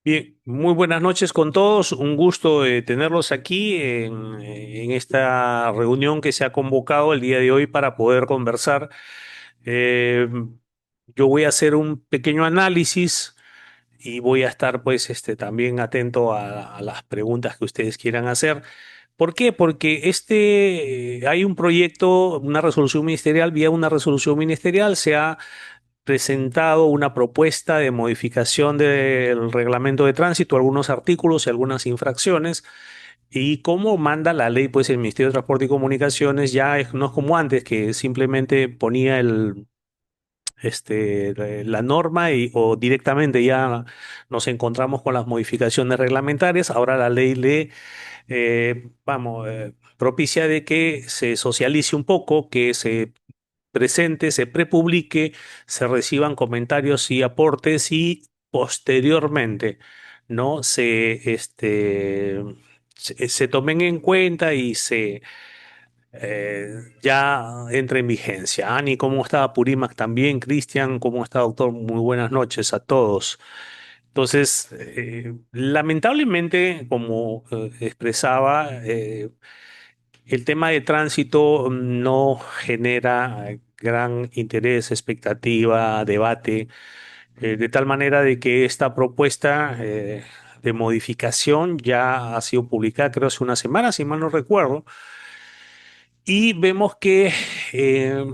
Bien, muy buenas noches con todos. Un gusto tenerlos aquí en esta reunión que se ha convocado el día de hoy para poder conversar. Eh, yo voy a hacer un pequeño análisis y voy a estar pues también atento a las preguntas que ustedes quieran hacer. ¿Por qué? Porque hay un proyecto, una resolución ministerial, vía una resolución ministerial se ha presentado una propuesta de modificación del reglamento de tránsito, algunos artículos y algunas infracciones. Y como manda la ley, pues el Ministerio de Transporte y Comunicaciones no es como antes, que simplemente ponía la norma o directamente ya nos encontramos con las modificaciones reglamentarias. Ahora la ley propicia de que se socialice un poco, que se presente, se prepublique, se reciban comentarios y aportes y posteriormente, ¿no? Se tomen en cuenta y ya entre en vigencia. Ani, ¿cómo está? Purímac también. Cristian, ¿cómo está, doctor? Muy buenas noches a todos. Entonces, lamentablemente, como expresaba, el tema de tránsito no genera gran interés, expectativa, debate, de tal manera de que esta propuesta de modificación ya ha sido publicada, creo, hace una semana, si mal no recuerdo, y vemos que eh,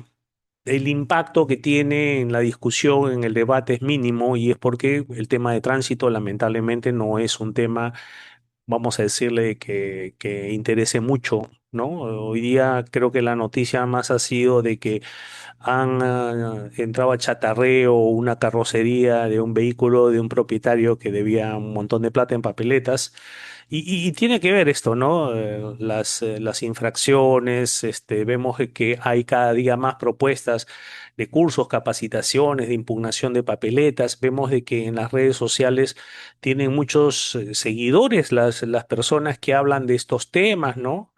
el impacto que tiene en la discusión, en el debate es mínimo, y es porque el tema de tránsito lamentablemente no es un tema, vamos a decirle, que interese mucho, ¿no? Hoy día creo que la noticia más ha sido de que han entrado a chatarreo una carrocería de un vehículo de un propietario que debía un montón de plata en papeletas. Y tiene que ver esto, ¿no? Las infracciones, vemos que hay cada día más propuestas de cursos, capacitaciones, de impugnación de papeletas. Vemos de que en las redes sociales tienen muchos seguidores las personas que hablan de estos temas, ¿no?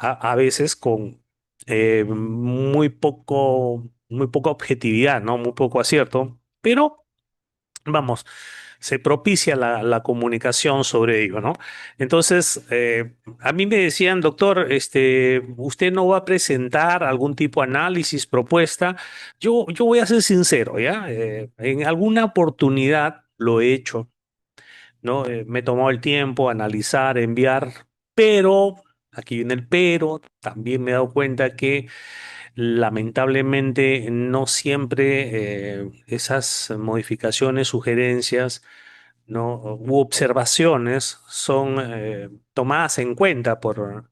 A veces con muy poca objetividad, ¿no? Muy poco acierto, pero vamos, se propicia la comunicación sobre ello, ¿no? Entonces, a mí me decían, doctor, usted no va a presentar algún tipo de análisis, propuesta. Yo voy a ser sincero, ¿ya? En alguna oportunidad lo he hecho, ¿no? Me he tomado el tiempo, analizar, enviar, pero, aquí viene el pero, también me he dado cuenta que lamentablemente no siempre esas modificaciones, sugerencias, ¿no? U observaciones son tomadas en cuenta por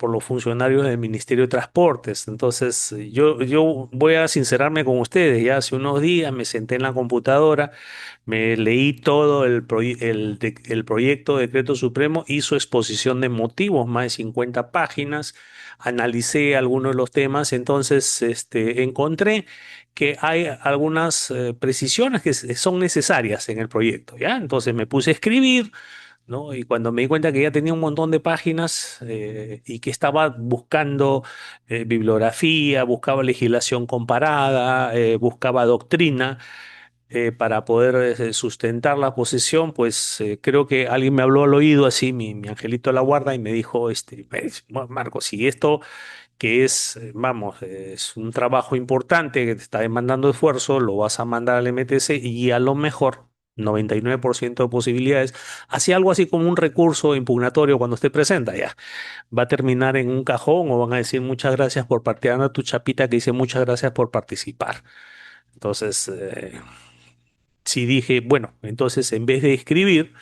los funcionarios del Ministerio de Transportes. Entonces, yo voy a sincerarme con ustedes. Ya hace unos días me senté en la computadora, me leí todo el proyecto de decreto supremo y su exposición de motivos, más de 50 páginas. Analicé algunos de los temas, entonces encontré que hay algunas precisiones que son necesarias en el proyecto, ¿ya? Entonces me puse a escribir, ¿no? Y cuando me di cuenta que ya tenía un montón de páginas y que estaba buscando bibliografía, buscaba legislación comparada, buscaba doctrina para poder sustentar la posición, pues creo que alguien me habló al oído así, mi angelito de la guarda, y me dijo, Marcos, si esto que es, vamos, es un trabajo importante que te está demandando esfuerzo, lo vas a mandar al MTC y a lo mejor, 99% de posibilidades, así algo así como un recurso impugnatorio cuando esté presenta ya, va a terminar en un cajón o van a decir muchas gracias por participar a tu chapita que dice muchas gracias por participar. Entonces, sí dije, bueno, entonces en vez de escribir,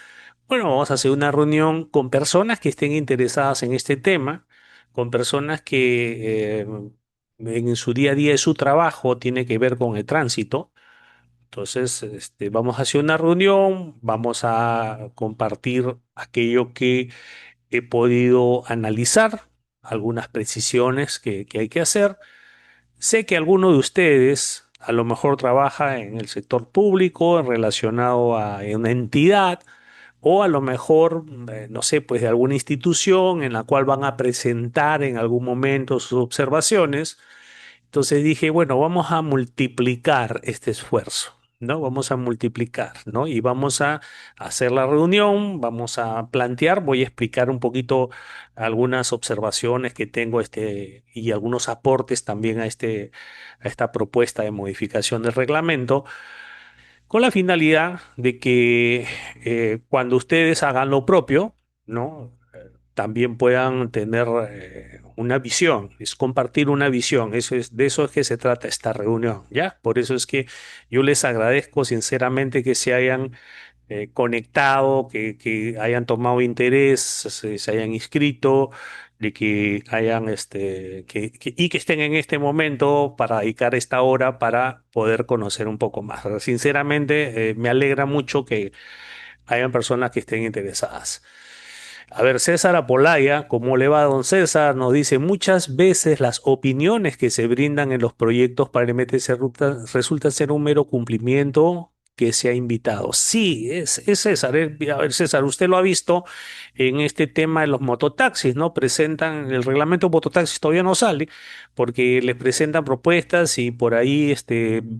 bueno, vamos a hacer una reunión con personas que estén interesadas en este tema, con personas que en su día a día de su trabajo tiene que ver con el tránsito. Entonces, vamos a hacer una reunión, vamos a compartir aquello que he podido analizar, algunas precisiones que hay que hacer. Sé que alguno de ustedes a lo mejor trabaja en el sector público relacionado a una entidad o a lo mejor, no sé, pues de alguna institución en la cual van a presentar en algún momento sus observaciones. Entonces dije, bueno, vamos a multiplicar este esfuerzo. ¿no? Vamos a multiplicar, ¿no? Y vamos a hacer la reunión, vamos a plantear, voy a explicar un poquito algunas observaciones que tengo y algunos aportes también a esta propuesta de modificación del reglamento, con la finalidad de que cuando ustedes hagan lo propio, ¿no? También puedan tener una visión, es compartir una visión, de eso es que se trata esta reunión, ¿ya? Por eso es que yo les agradezco sinceramente que se hayan conectado, que hayan tomado interés, se hayan inscrito, de que hayan y que estén en este momento para dedicar esta hora para poder conocer un poco más. Sinceramente, me alegra mucho que hayan personas que estén interesadas. A ver, César Apolaya, ¿cómo le va, don César? Nos dice, muchas veces las opiniones que se brindan en los proyectos para el MTC resulta ser un mero cumplimiento que se ha invitado. Sí, es César. A ver, César, usted lo ha visto en este tema de los mototaxis, ¿no? Presentan, el reglamento de mototaxis todavía no sale porque les presentan propuestas y por ahí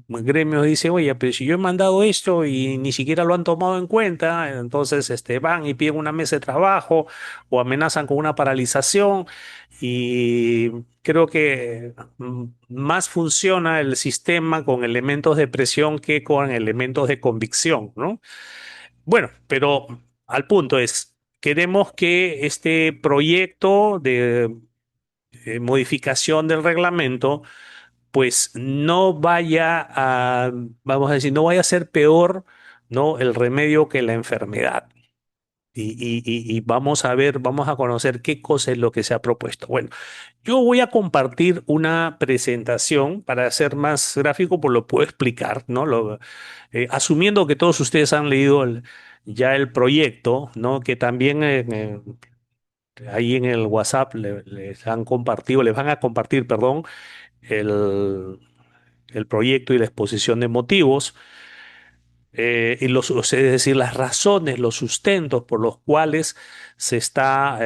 gremios dice, oye, pero si yo he mandado esto y ni siquiera lo han tomado en cuenta, entonces van y piden una mesa de trabajo o amenazan con una paralización y creo que más funciona el sistema con elementos de presión que con elementos de convicción, ¿no? Bueno, pero al punto es, queremos que este proyecto de modificación del reglamento pues no vaya a, vamos a decir, no vaya a ser peor, ¿no? El remedio que la enfermedad. Y vamos a ver, vamos a conocer qué cosa es lo que se ha propuesto. Bueno, yo voy a compartir una presentación para ser más gráfico, pues lo puedo explicar, ¿no? Asumiendo que todos ustedes han leído ya el proyecto, ¿no? Que también ahí en el WhatsApp les han compartido, les van a compartir, perdón, el, el proyecto y la exposición de motivos, es decir, las razones, los sustentos por los cuales se está,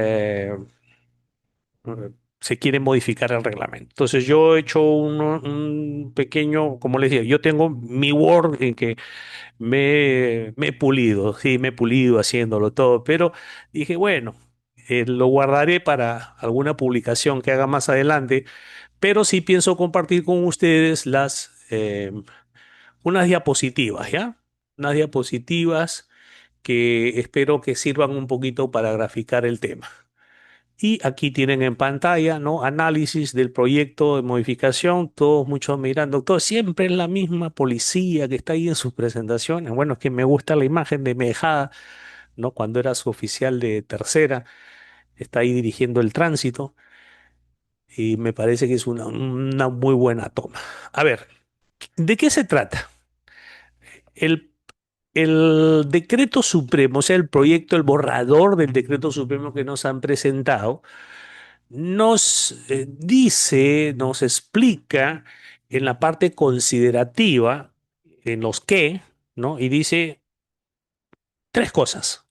se quiere modificar el reglamento. Entonces yo he hecho un pequeño, como les decía, yo tengo mi Word en que me he pulido, sí, me he pulido haciéndolo todo, pero dije, bueno, lo guardaré para alguna publicación que haga más adelante, pero sí pienso compartir con ustedes unas diapositivas, ¿ya? Unas diapositivas que espero que sirvan un poquito para graficar el tema. Y aquí tienen en pantalla, ¿no? Análisis del proyecto de modificación, todos muchos mirando, doctor, siempre es la misma policía que está ahí en sus presentaciones. Bueno, es que me gusta la imagen de Mejada, ¿no? Cuando era su oficial de tercera, está ahí dirigiendo el tránsito y me parece que es una muy buena toma. A ver, ¿de qué se trata? El El decreto supremo, o sea, el proyecto, el borrador del decreto supremo que nos han presentado, nos dice, nos explica en la parte considerativa, en los qué, ¿no? Y dice tres cosas.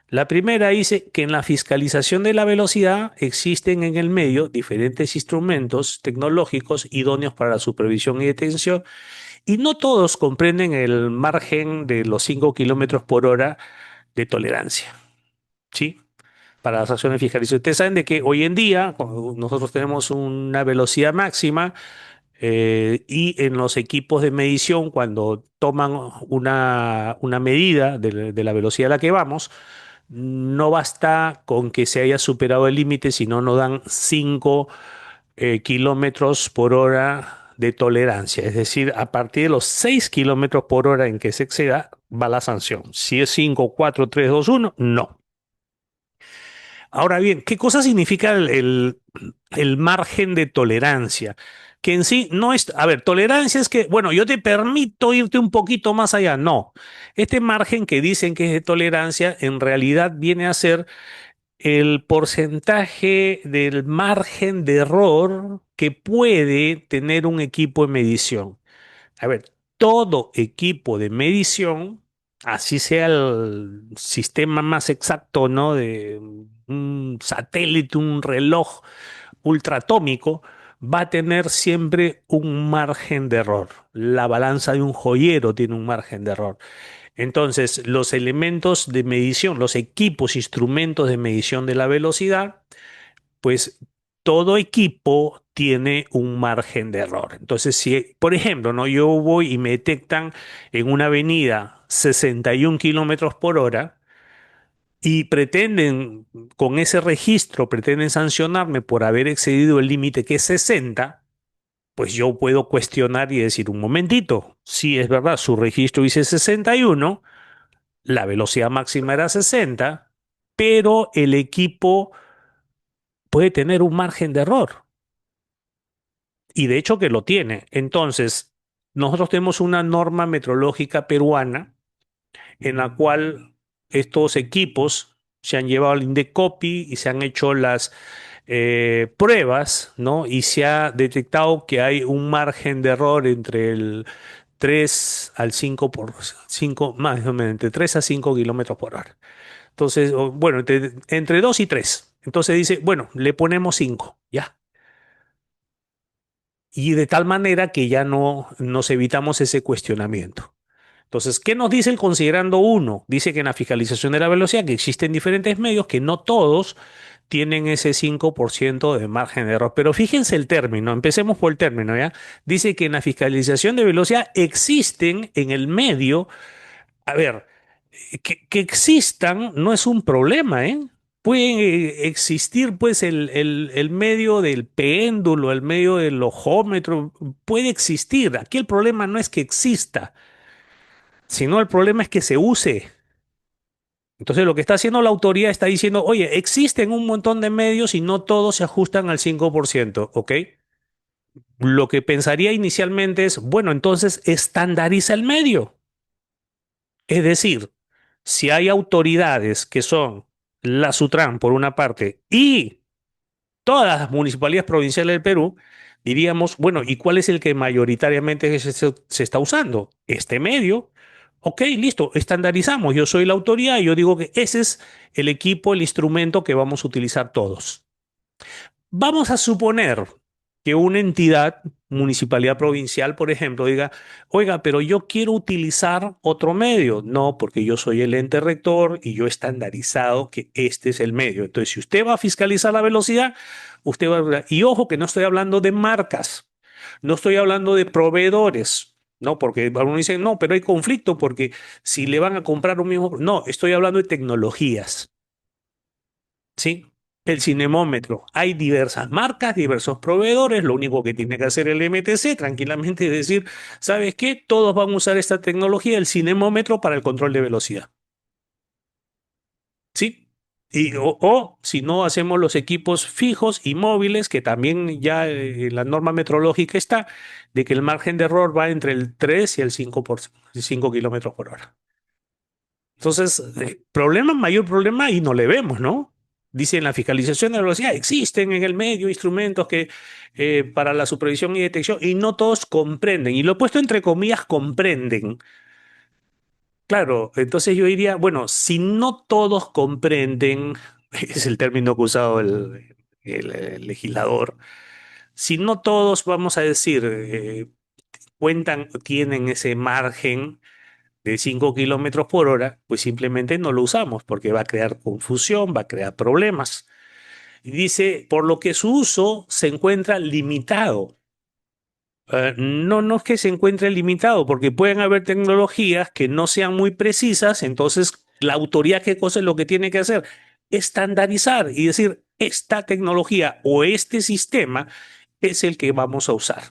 La primera dice que en la fiscalización de la velocidad existen en el medio diferentes instrumentos tecnológicos idóneos para la supervisión y detención y no todos comprenden el margen de los 5 kilómetros por hora de tolerancia, ¿sí? Para las acciones fiscales. Ustedes saben de que hoy en día nosotros tenemos una velocidad máxima y en los equipos de medición, cuando toman una medida de la velocidad a la que vamos, no basta con que se haya superado el límite, sino nos dan 5 kilómetros por hora de tolerancia. Es decir, a partir de los 6 kilómetros por hora en que se exceda, va la sanción. Si es 5, 4, 3, 2, 1, no. Ahora bien, ¿qué cosa significa el margen de tolerancia? Que en sí no es, a ver, tolerancia es que, bueno, yo te permito irte un poquito más allá. No, este margen que dicen que es de tolerancia, en realidad viene a ser el porcentaje del margen de error que puede tener un equipo de medición. A ver, todo equipo de medición, así sea el sistema más exacto, ¿no? De un satélite, un reloj ultratómico, va a tener siempre un margen de error. La balanza de un joyero tiene un margen de error. Entonces, los elementos de medición, los equipos, instrumentos de medición de la velocidad, pues todo equipo tiene un margen de error. Entonces, si, por ejemplo, ¿no? Yo voy y me detectan en una avenida 61 kilómetros por hora y pretenden, con ese registro, pretenden sancionarme por haber excedido el límite que es 60, pues yo puedo cuestionar y decir, un momentito, si es verdad, su registro dice 61, la velocidad máxima era 60, pero el equipo puede tener un margen de error. Y de hecho que lo tiene. Entonces, nosotros tenemos una norma metrológica peruana en la cual estos equipos se han llevado al Indecopi y se han hecho las pruebas, ¿no? Y se ha detectado que hay un margen de error entre el 3 al 5 por 5 más o menos, entre 3 a 5 kilómetros por hora. Entonces, bueno, entre 2 y 3. Entonces dice, bueno, le ponemos 5, ya. Y de tal manera que ya no nos evitamos ese cuestionamiento. Entonces, ¿qué nos dice el considerando uno? Dice que en la fiscalización de la velocidad, que existen diferentes medios, que no todos tienen ese 5% de margen de error. Pero fíjense el término, empecemos por el término, ¿ya? Dice que en la fiscalización de velocidad existen en el medio, a ver, que existan no es un problema, ¿eh? Puede existir, pues, el medio del péndulo, el medio del ojómetro, puede existir. Aquí el problema no es que exista, sino el problema es que se use. Entonces, lo que está haciendo la autoridad está diciendo, oye, existen un montón de medios y no todos se ajustan al 5%, ¿ok? Lo que pensaría inicialmente es, bueno, entonces estandariza el medio. Es decir, si hay autoridades que son la Sutran por una parte y todas las municipalidades provinciales del Perú, diríamos, bueno, ¿y cuál es el que mayoritariamente se está usando? Este medio. Ok, listo, estandarizamos. Yo soy la autoridad y yo digo que ese es el equipo, el instrumento que vamos a utilizar todos. Vamos a suponer que una entidad, municipalidad provincial, por ejemplo, diga, oiga, pero yo quiero utilizar otro medio. No, porque yo soy el ente rector y yo he estandarizado que este es el medio. Entonces, si usted va a fiscalizar la velocidad, usted va a... Y ojo que no estoy hablando de marcas, no estoy hablando de proveedores. No, porque algunos dicen, no, pero hay conflicto porque si le van a comprar un mismo... No, estoy hablando de tecnologías. ¿Sí? El cinemómetro. Hay diversas marcas, diversos proveedores. Lo único que tiene que hacer el MTC tranquilamente es decir, ¿sabes qué? Todos van a usar esta tecnología, el cinemómetro, para el control de velocidad. ¿Sí? O si no, hacemos los equipos fijos y móviles, que también ya la norma metrológica está, de que el margen de error va entre el 3 y el 5 kilómetros por hora. Entonces, problema, mayor problema, y no le vemos, ¿no? Dice en la fiscalización de la velocidad, existen en el medio instrumentos que para la supervisión y detección, y no todos comprenden. Y lo he puesto entre comillas, comprenden. Claro, entonces yo diría, bueno, si no todos comprenden, es el término que ha usado el legislador, si no todos, vamos a decir, cuentan, tienen ese margen de 5 kilómetros por hora, pues simplemente no lo usamos porque va a crear confusión, va a crear problemas. Y dice, por lo que su uso se encuentra limitado. No, no es que se encuentre limitado, porque pueden haber tecnologías que no sean muy precisas, entonces la autoridad, ¿qué cosa es lo que tiene que hacer? Estandarizar y decir, esta tecnología o este sistema es el que vamos a usar.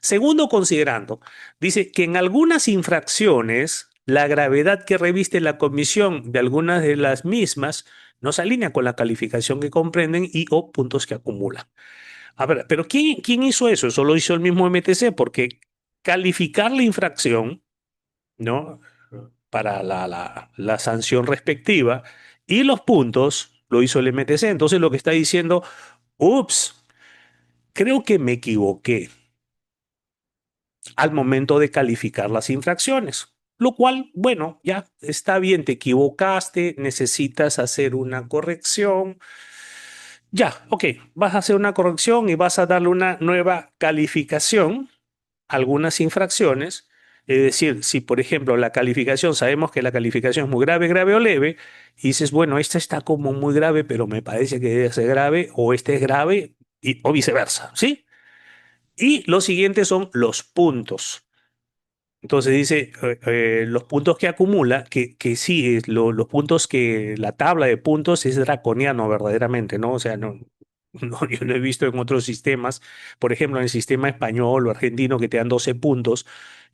Segundo, considerando, dice que en algunas infracciones, la gravedad que reviste la comisión de algunas de las mismas no se alinea con la calificación que comprenden y o puntos que acumulan. A ver, pero ¿quién hizo eso? Eso lo hizo el mismo MTC, porque calificar la infracción, ¿no? Para la sanción respectiva y los puntos lo hizo el MTC. Entonces lo que está diciendo, ups, creo que me equivoqué al momento de calificar las infracciones. Lo cual, bueno, ya está bien, te equivocaste, necesitas hacer una corrección. Ya, ok, vas a hacer una corrección y vas a darle una nueva calificación a algunas infracciones. Es decir, si por ejemplo la calificación, sabemos que la calificación es muy grave, grave o leve, y dices, bueno, esta está como muy grave, pero me parece que debe ser grave, o este es grave, o viceversa, ¿sí? Y lo siguiente son los puntos. Entonces dice, los puntos que acumula, que sí, los puntos que la tabla de puntos es draconiano verdaderamente, ¿no? O sea, no, no, yo lo he visto en otros sistemas, por ejemplo, en el sistema español o argentino que te dan 12 puntos,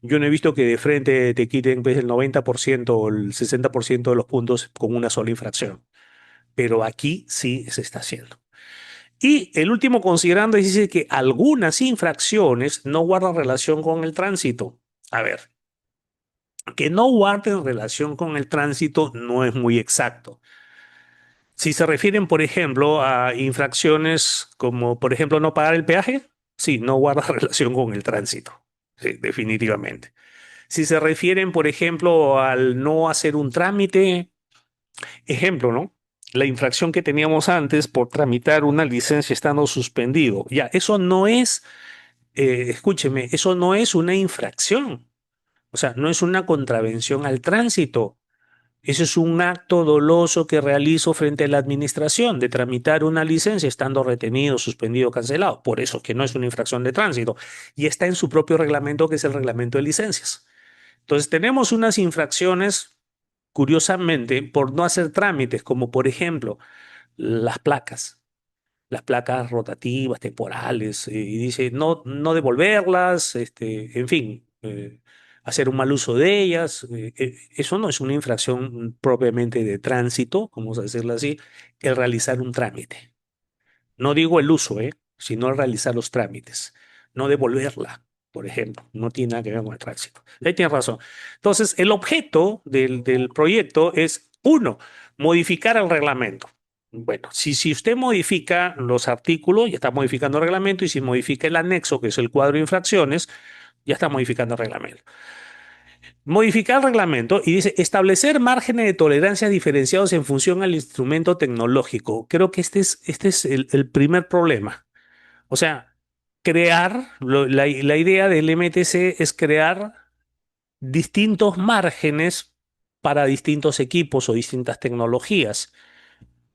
yo no he visto que de frente te quiten pues, el 90% o el 60% de los puntos con una sola infracción, pero aquí sí se está haciendo. Y el último considerando dice que algunas infracciones no guardan relación con el tránsito. A ver, que no guarden relación con el tránsito no es muy exacto. Si se refieren, por ejemplo, a infracciones como, por ejemplo, no pagar el peaje, sí, no guarda relación con el tránsito, sí, definitivamente. Si se refieren, por ejemplo, al no hacer un trámite, ejemplo, ¿no? La infracción que teníamos antes por tramitar una licencia estando suspendido. Ya, eso no es, escúcheme, eso no es una infracción. O sea, no es una contravención al tránsito. Eso es un acto doloso que realizo frente a la administración de tramitar una licencia estando retenido, suspendido, cancelado. Por eso es que no es una infracción de tránsito. Y está en su propio reglamento, que es el reglamento de licencias. Entonces, tenemos unas infracciones, curiosamente, por no hacer trámites, como por ejemplo las placas rotativas, temporales, y dice no devolverlas, en fin, hacer un mal uso de ellas. Eso no es una infracción propiamente de tránsito, vamos a decirlo así, el realizar un trámite. No digo el uso, sino el realizar los trámites, no devolverla. Por ejemplo, no tiene nada que ver con el tránsito. Ahí tiene razón. Entonces, el objeto del proyecto es, uno, modificar el reglamento. Bueno, si usted modifica los artículos, ya está modificando el reglamento, y si modifica el anexo, que es el cuadro de infracciones, ya está modificando el reglamento. Modificar el reglamento y dice establecer márgenes de tolerancia diferenciados en función al instrumento tecnológico. Creo que este es el primer problema. O sea, la idea del MTC es crear distintos márgenes para distintos equipos o distintas tecnologías,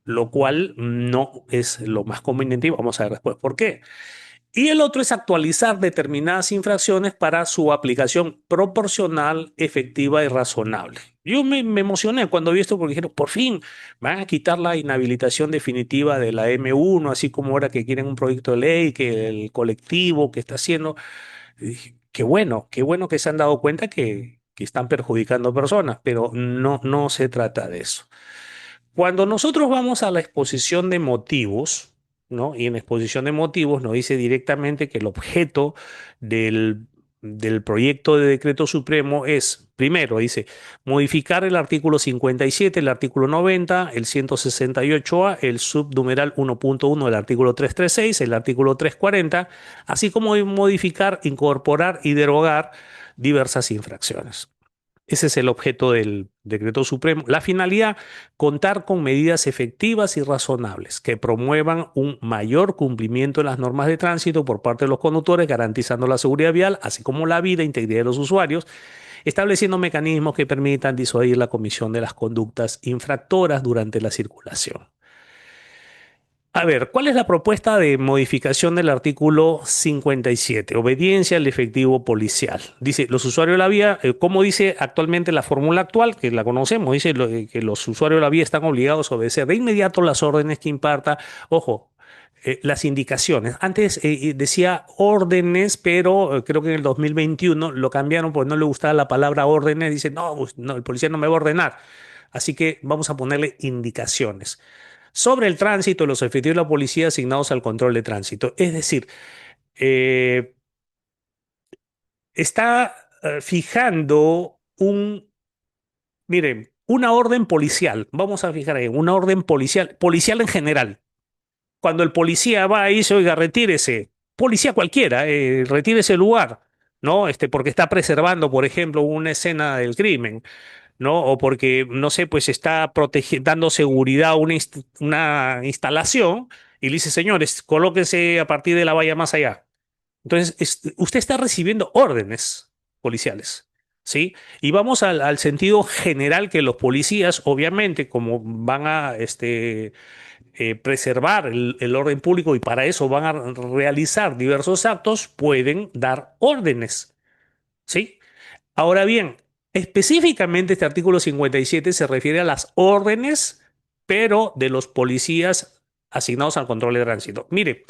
lo cual no es lo más conveniente y vamos a ver después por qué. Y el otro es actualizar determinadas infracciones para su aplicación proporcional, efectiva y razonable. Yo me emocioné cuando vi esto porque dijeron, por fin van a quitar la inhabilitación definitiva de la M1, así como ahora que quieren un proyecto de ley, que el colectivo que está haciendo. Y dije, qué bueno que se han dado cuenta que están perjudicando personas, pero no, no se trata de eso. Cuando nosotros vamos a la exposición de motivos, ¿no? Y en la exposición de motivos nos dice directamente que el objeto del, del proyecto de decreto supremo es, primero, dice, modificar el artículo 57, el artículo 90, el 168A, el subnumeral 1.1 del artículo 336, el artículo 340, así como modificar, incorporar y derogar diversas infracciones. Ese es el objeto del decreto supremo. La finalidad, contar con medidas efectivas y razonables que promuevan un mayor cumplimiento de las normas de tránsito por parte de los conductores, garantizando la seguridad vial, así como la vida e integridad de los usuarios, estableciendo mecanismos que permitan disuadir la comisión de las conductas infractoras durante la circulación. A ver, ¿cuál es la propuesta de modificación del artículo 57? Obediencia al efectivo policial. Dice, los usuarios de la vía, como dice actualmente la fórmula actual, que la conocemos, dice que los usuarios de la vía están obligados a obedecer de inmediato las órdenes que imparta. Ojo, las indicaciones. Antes decía órdenes, pero creo que en el 2021 lo cambiaron porque no le gustaba la palabra órdenes. Dice, no, pues, no, el policía no me va a ordenar. Así que vamos a ponerle indicaciones sobre el tránsito y los efectivos de la policía asignados al control de tránsito. Es decir, eh, está fijando miren, una orden policial. Vamos a fijar ahí, una orden policial, policial en general. Cuando el policía va y dice, oiga, retírese, policía cualquiera, retírese el lugar, ¿no? Porque está preservando, por ejemplo, una escena del crimen. ¿No? O porque, no sé, pues está dando seguridad a una instalación y le dice, señores, colóquense a partir de la valla más allá. Entonces, usted está recibiendo órdenes policiales, ¿sí? Y vamos al sentido general que los policías, obviamente, como van a preservar el orden público y para eso van a realizar diversos actos, pueden dar órdenes, ¿sí? Ahora bien, específicamente este artículo 57 se refiere a las órdenes, pero de los policías asignados al control de tránsito. Mire,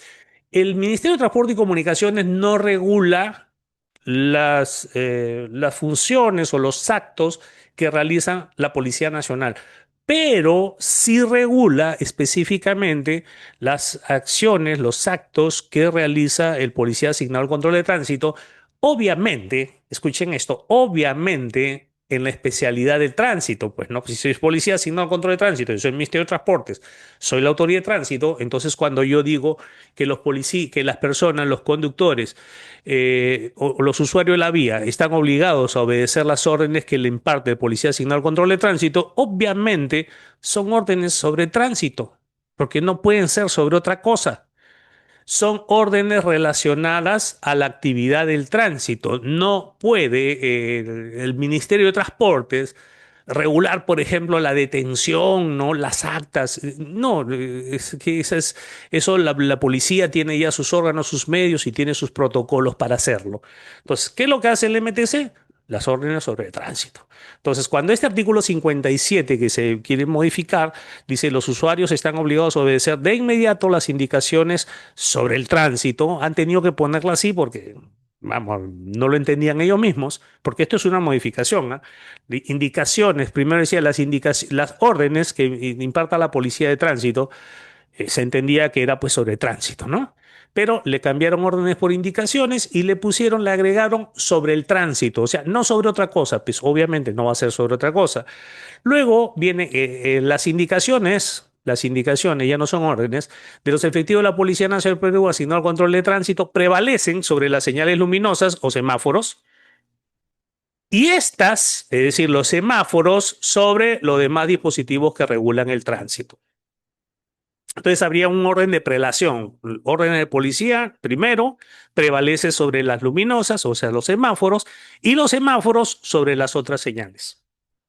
el Ministerio de Transporte y Comunicaciones no regula las funciones o los actos que realiza la Policía Nacional, pero sí regula específicamente las acciones, los actos que realiza el policía asignado al control de tránsito. Obviamente, escuchen esto, obviamente en la especialidad del tránsito, pues no, si soy policía asignado al control de tránsito, yo soy el Ministerio de Transportes, soy la autoridad de tránsito, entonces cuando yo digo que los policías, que las personas, los conductores o los usuarios de la vía están obligados a obedecer las órdenes que le imparte el policía asignado al control de tránsito, obviamente son órdenes sobre tránsito, porque no pueden ser sobre otra cosa. Son órdenes relacionadas a la actividad del tránsito. No puede el Ministerio de Transportes regular, por ejemplo, la detención, ¿no? Las actas. No, es que eso la policía tiene ya sus órganos, sus medios y tiene sus protocolos para hacerlo. Entonces, ¿qué es lo que hace el MTC? Las órdenes sobre tránsito. Entonces, cuando este artículo 57 que se quiere modificar dice los usuarios están obligados a obedecer de inmediato las indicaciones sobre el tránsito, han tenido que ponerla así porque vamos, no lo entendían ellos mismos, porque esto es una modificación, ¿ah? De indicaciones, primero decía las órdenes que imparta la policía de tránsito, se entendía que era pues sobre tránsito, ¿no? Pero le cambiaron órdenes por indicaciones y le pusieron, le agregaron sobre el tránsito, o sea, no sobre otra cosa, pues obviamente no va a ser sobre otra cosa. Luego vienen las indicaciones ya no son órdenes, de los efectivos de la Policía Nacional del Perú asignados al control de tránsito prevalecen sobre las señales luminosas o semáforos y estas, es decir, los semáforos sobre los demás dispositivos que regulan el tránsito. Entonces habría un orden de prelación. El orden de policía, primero, prevalece sobre las luminosas, o sea, los semáforos, y los semáforos sobre las otras señales.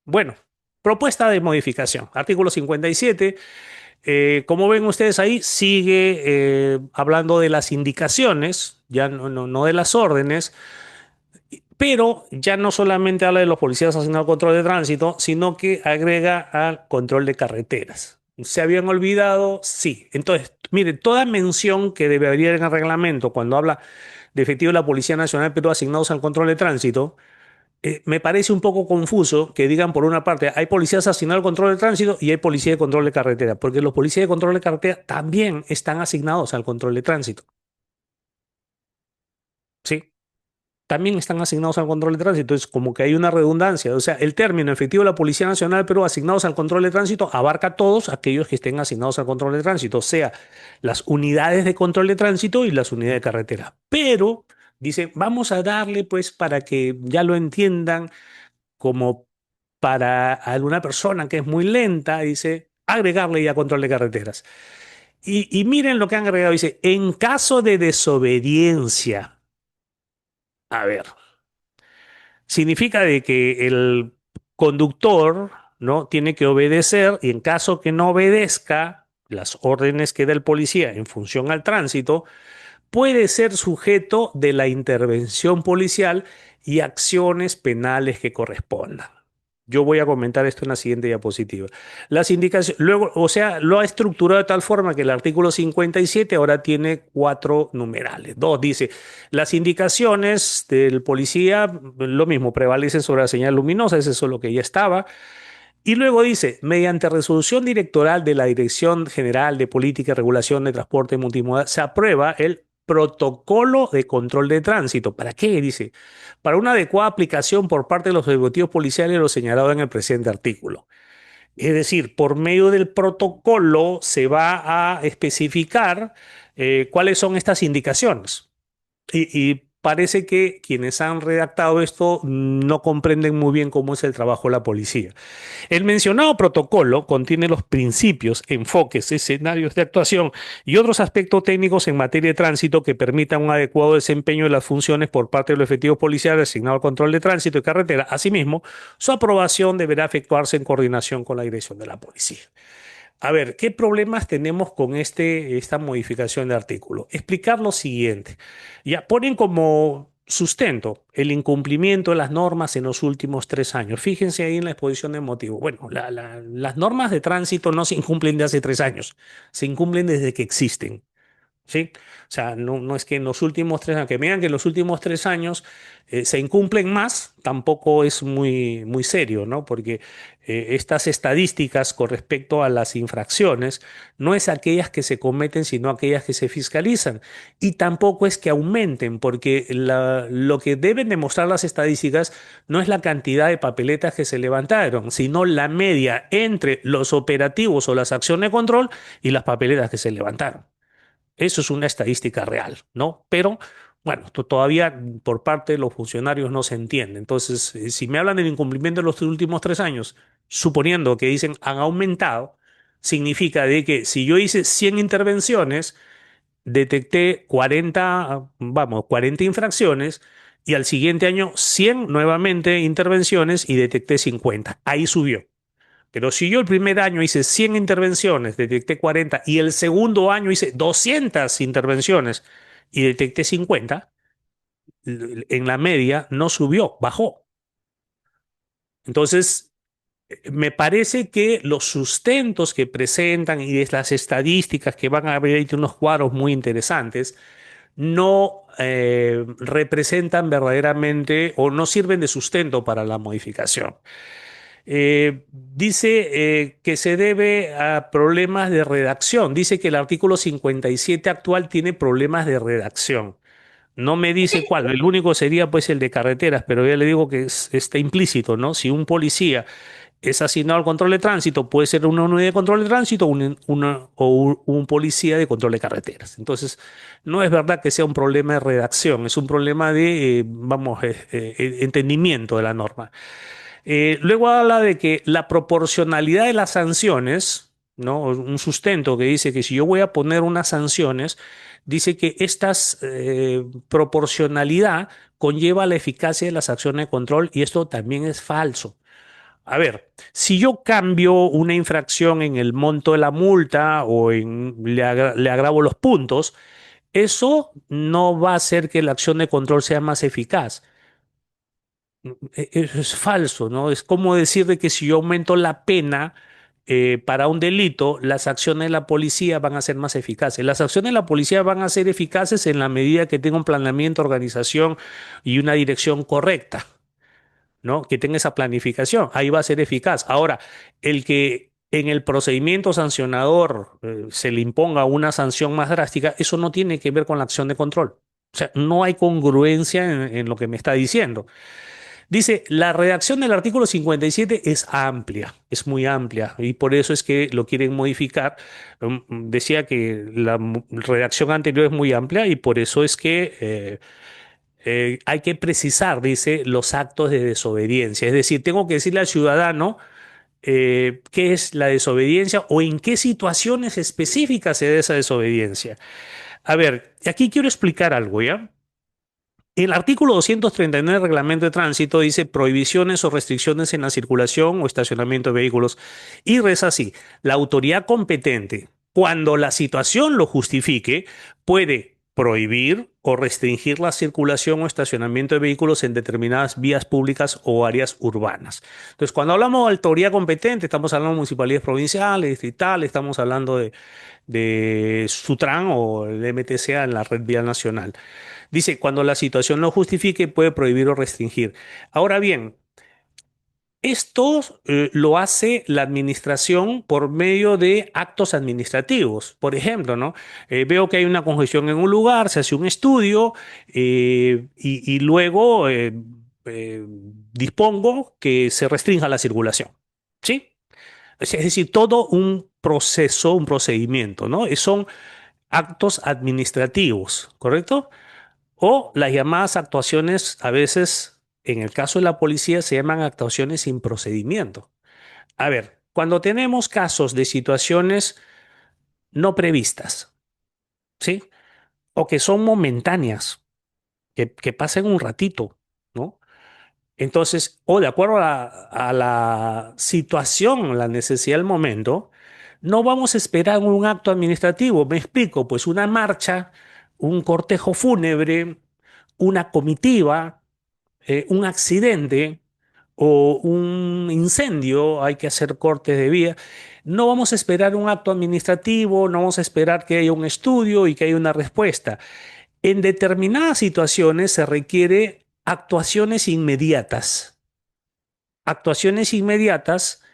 Bueno, propuesta de modificación. Artículo 57. Como ven ustedes ahí, sigue hablando de las indicaciones, ya no de las órdenes, pero ya no solamente habla de los policías asignados al control de tránsito, sino que agrega al control de carreteras. ¿Se habían olvidado? Sí. Entonces, mire, toda mención que debería ir en el reglamento cuando habla de efectivos de la Policía Nacional, pero asignados al control de tránsito, me parece un poco confuso que digan por una parte hay policías asignados al control de tránsito y hay policía de control de carretera, porque los policías de control de carretera también están asignados al control de tránsito, ¿sí? También están asignados al control de tránsito, es como que hay una redundancia, o sea, el término efectivo de la Policía Nacional, pero asignados al control de tránsito, abarca a todos aquellos que estén asignados al control de tránsito, o sea, las unidades de control de tránsito y las unidades de carretera. Pero, dice, vamos a darle, pues, para que ya lo entiendan como para alguna persona que es muy lenta, dice, agregarle ya control de carreteras. Y miren lo que han agregado, dice, en caso de desobediencia, a ver, significa de que el conductor, ¿no? Tiene que obedecer y en caso que no obedezca las órdenes que da el policía en función al tránsito, puede ser sujeto de la intervención policial y acciones penales que correspondan. Yo voy a comentar esto en la siguiente diapositiva. Las indicaciones, luego, o sea, lo ha estructurado de tal forma que el artículo 57 ahora tiene cuatro numerales. Dos dice, las indicaciones del policía, lo mismo, prevalecen sobre la señal luminosa, eso es lo que ya estaba. Y luego dice, mediante resolución directoral de la Dirección General de Política y Regulación de Transporte Multimodal, se aprueba el protocolo de control de tránsito. ¿Para qué? Dice, para una adecuada aplicación por parte de los ejecutivos policiales de lo señalado en el presente artículo. Es decir, por medio del protocolo se va a especificar cuáles son estas indicaciones. Y parece que quienes han redactado esto no comprenden muy bien cómo es el trabajo de la policía. El mencionado protocolo contiene los principios, enfoques, escenarios de actuación y otros aspectos técnicos en materia de tránsito que permitan un adecuado desempeño de las funciones por parte de los efectivos policiales asignados al control de tránsito y carretera. Asimismo, su aprobación deberá efectuarse en coordinación con la dirección de la policía. A ver, ¿qué problemas tenemos con esta modificación de artículo? Explicar lo siguiente. Ya ponen como sustento el incumplimiento de las normas en los últimos 3 años. Fíjense ahí en la exposición de motivo. Bueno, las normas de tránsito no se incumplen de hace 3 años, se incumplen desde que existen. ¿Sí? O sea, no es que en los últimos 3 años, que me digan que en los últimos 3 años se incumplen más, tampoco es muy serio, ¿no? Porque estas estadísticas con respecto a las infracciones no es aquellas que se cometen, sino aquellas que se fiscalizan. Y tampoco es que aumenten, porque lo que deben demostrar las estadísticas no es la cantidad de papeletas que se levantaron, sino la media entre los operativos o las acciones de control y las papeletas que se levantaron. Eso es una estadística real, ¿no? Pero, bueno, todavía por parte de los funcionarios no se entiende. Entonces, si me hablan del incumplimiento de los últimos 3 años, suponiendo que dicen han aumentado, significa de que si yo hice 100 intervenciones, detecté 40, vamos, 40 infracciones y al siguiente año 100 nuevamente intervenciones y detecté 50. Ahí subió. Pero si yo el primer año hice 100 intervenciones, detecté 40, y el segundo año hice 200 intervenciones y detecté 50, en la media no subió, bajó. Entonces, me parece que los sustentos que presentan y es las estadísticas que van a haber ahí unos cuadros muy interesantes, no representan verdaderamente o no sirven de sustento para la modificación. Dice que se debe a problemas de redacción. Dice que el artículo 57 actual tiene problemas de redacción. No me dice cuál. El único sería pues el de carreteras, pero ya le digo que está implícito, ¿no? Si un policía es asignado al control de tránsito, puede ser una unidad de control de tránsito o un policía de control de carreteras. Entonces, no es verdad que sea un problema de redacción, es un problema de, vamos, entendimiento de la norma. Luego habla de que la proporcionalidad de las sanciones, ¿no? Un sustento que dice que si yo voy a poner unas sanciones, dice que esta proporcionalidad conlleva la eficacia de las acciones de control y esto también es falso. A ver, si yo cambio una infracción en el monto de la multa o le agravo los puntos, eso no va a hacer que la acción de control sea más eficaz. Eso es falso, ¿no? Es como decir de que si yo aumento la pena para un delito, las acciones de la policía van a ser más eficaces. Las acciones de la policía van a ser eficaces en la medida que tenga un planeamiento, organización y una dirección correcta, ¿no? Que tenga esa planificación. Ahí va a ser eficaz. Ahora, el que en el procedimiento sancionador se le imponga una sanción más drástica, eso no tiene que ver con la acción de control. O sea, no hay congruencia en lo que me está diciendo. Dice, la redacción del artículo 57 es amplia, es muy amplia, y por eso es que lo quieren modificar. Decía que la redacción anterior es muy amplia y por eso es que hay que precisar, dice, los actos de desobediencia. Es decir, tengo que decirle al ciudadano qué es la desobediencia o en qué situaciones específicas se da esa desobediencia. A ver, aquí quiero explicar algo, ¿ya? El artículo 239 del Reglamento de Tránsito dice prohibiciones o restricciones en la circulación o estacionamiento de vehículos y reza así, la autoridad competente, cuando la situación lo justifique, puede prohibir o restringir la circulación o estacionamiento de vehículos en determinadas vías públicas o áreas urbanas. Entonces, cuando hablamos de autoridad competente, estamos hablando de municipalidades provinciales, distritales, estamos hablando de Sutran o el MTCA en la red vial nacional. Dice, cuando la situación lo justifique, puede prohibir o restringir. Ahora bien, esto lo hace la administración por medio de actos administrativos. Por ejemplo, ¿no? Veo que hay una congestión en un lugar, se hace un estudio y luego eh, dispongo que se restrinja la circulación. ¿Sí? Es decir, todo un proceso, un procedimiento, ¿no? Son actos administrativos, ¿correcto? o las llamadas actuaciones, a veces, en el caso de la policía, se llaman actuaciones sin procedimiento. A ver, cuando tenemos casos de situaciones no previstas, ¿sí? O que son momentáneas, que pasen un ratito, ¿no? Entonces, o de acuerdo a la situación, la necesidad del momento, no vamos a esperar un acto administrativo. Me explico, pues una marcha, un cortejo fúnebre, una comitiva, un accidente o un incendio, hay que hacer cortes de vía. No vamos a esperar un acto administrativo, no vamos a esperar que haya un estudio y que haya una respuesta. En determinadas situaciones se requiere actuaciones inmediatas,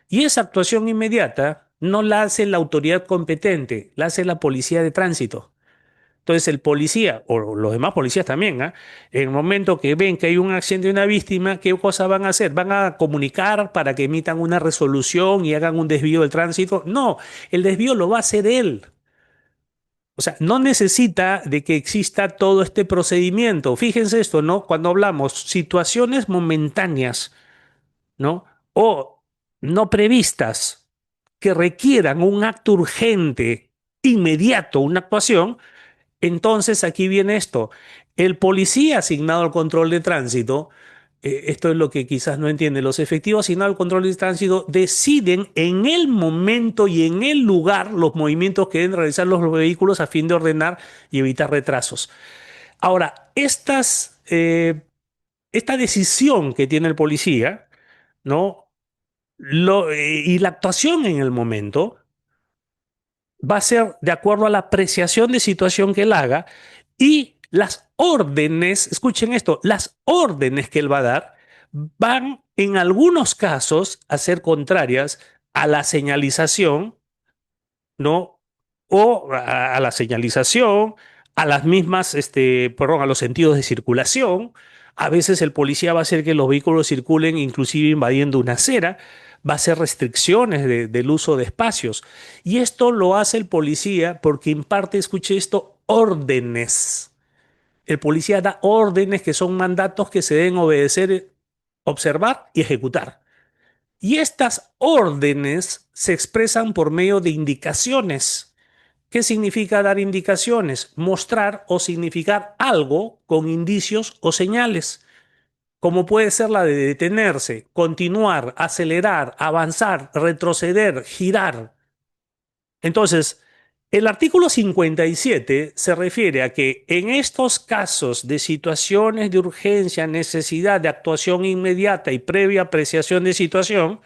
y esa actuación inmediata no la hace la autoridad competente, la hace la policía de tránsito. Entonces el policía, o los demás policías también, en el momento que ven que hay un accidente de una víctima, ¿qué cosa van a hacer? ¿Van a comunicar para que emitan una resolución y hagan un desvío del tránsito? No, el desvío lo va a hacer él. O sea, no necesita de que exista todo este procedimiento. Fíjense esto, ¿no? Cuando hablamos situaciones momentáneas, ¿no? O no previstas que requieran un acto urgente, inmediato, una actuación, entonces aquí viene esto. El policía asignado al control de tránsito, esto es lo que quizás no entiende, los efectivos asignados al control de tránsito deciden en el momento y en el lugar los movimientos que deben realizar los vehículos a fin de ordenar y evitar retrasos. Ahora, esta decisión que tiene el policía, ¿no? Y la actuación en el momento va a ser de acuerdo a la apreciación de situación que él haga, y las órdenes, escuchen esto, las órdenes que él va a dar van en algunos casos a ser contrarias a la señalización, ¿no? O a la señalización, a las mismas, perdón, a los sentidos de circulación. A veces el policía va a hacer que los vehículos circulen inclusive invadiendo una acera, va a hacer restricciones del uso de espacios. Y esto lo hace el policía porque imparte, escuche esto, órdenes. El policía da órdenes que son mandatos que se deben obedecer, observar y ejecutar. Y estas órdenes se expresan por medio de indicaciones. ¿Qué significa dar indicaciones? Mostrar o significar algo con indicios o señales, como puede ser la de detenerse, continuar, acelerar, avanzar, retroceder, girar. Entonces, el artículo 57 se refiere a que en estos casos de situaciones de urgencia, necesidad de actuación inmediata y previa apreciación de situación,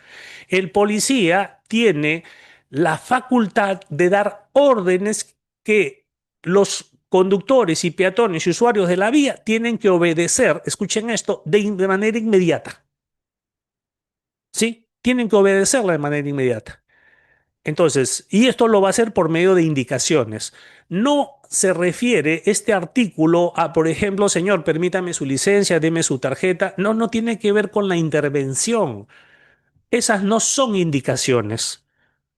el policía tiene la facultad de dar órdenes que los conductores y peatones y usuarios de la vía tienen que obedecer, escuchen esto, de manera inmediata. ¿Sí? Tienen que obedecerla de manera inmediata. Entonces, y esto lo va a hacer por medio de indicaciones. No se refiere este artículo a, por ejemplo, señor, permítame su licencia, deme su tarjeta. No, no tiene que ver con la intervención. Esas no son indicaciones.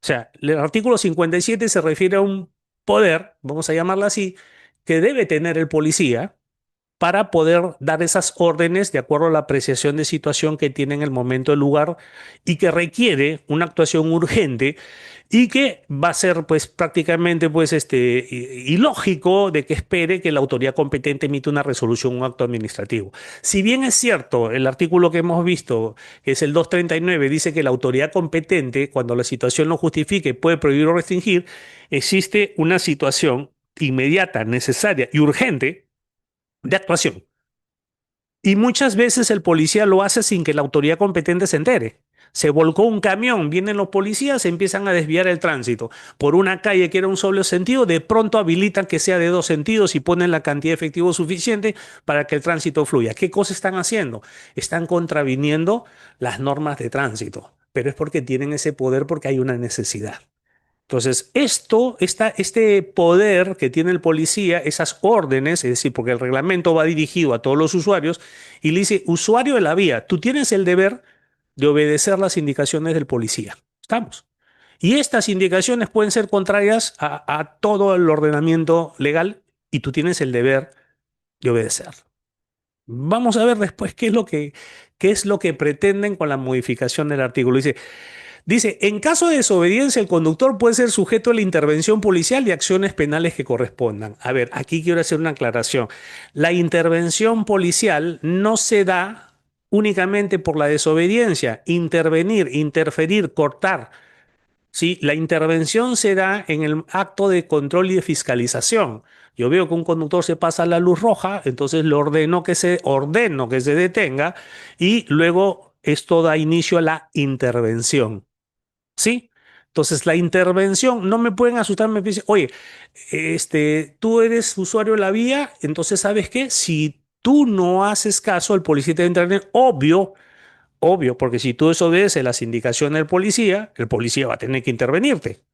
O sea, el artículo 57 se refiere a un poder, vamos a llamarlo así, que debe tener el policía para poder dar esas órdenes de acuerdo a la apreciación de situación que tiene en el momento, el lugar, y que requiere una actuación urgente y que va a ser pues prácticamente pues ilógico de que espere que la autoridad competente emita una resolución, un acto administrativo. Si bien es cierto, el artículo que hemos visto, que es el 239, dice que la autoridad competente, cuando la situación lo justifique, puede prohibir o restringir, existe una situación inmediata, necesaria y urgente de actuación. Y muchas veces el policía lo hace sin que la autoridad competente se entere. Se volcó un camión, vienen los policías, empiezan a desviar el tránsito por una calle que era un solo sentido, de pronto habilitan que sea de dos sentidos y ponen la cantidad de efectivo suficiente para que el tránsito fluya. ¿Qué cosa están haciendo? Están contraviniendo las normas de tránsito, pero es porque tienen ese poder, porque hay una necesidad. Entonces, este poder que tiene el policía, esas órdenes, es decir, porque el reglamento va dirigido a todos los usuarios, y le dice, usuario de la vía, tú tienes el deber de obedecer las indicaciones del policía. ¿Estamos? Y estas indicaciones pueden ser contrarias a todo el ordenamiento legal, y tú tienes el deber. y obedecer. Vamos a ver después qué es lo que pretenden con la modificación del artículo. Dice, en caso de desobediencia, el conductor puede ser sujeto a la intervención policial y acciones penales que correspondan. A ver, aquí quiero hacer una aclaración. La intervención policial no se da únicamente por la desobediencia. Intervenir, interferir, cortar. Sí, la intervención se da en el acto de control y de fiscalización. Yo veo que un conductor se pasa la luz roja, entonces le ordeno que se detenga y luego esto da inicio a la intervención. ¿Sí? Entonces, la intervención, no me pueden asustar, me dicen, oye, tú eres usuario de la vía, entonces, ¿sabes qué? Si tú no haces caso, el policía te va a intervenir, obvio, obvio, porque si tú desobedeces las indicaciones del policía, el policía va a tener que intervenirte.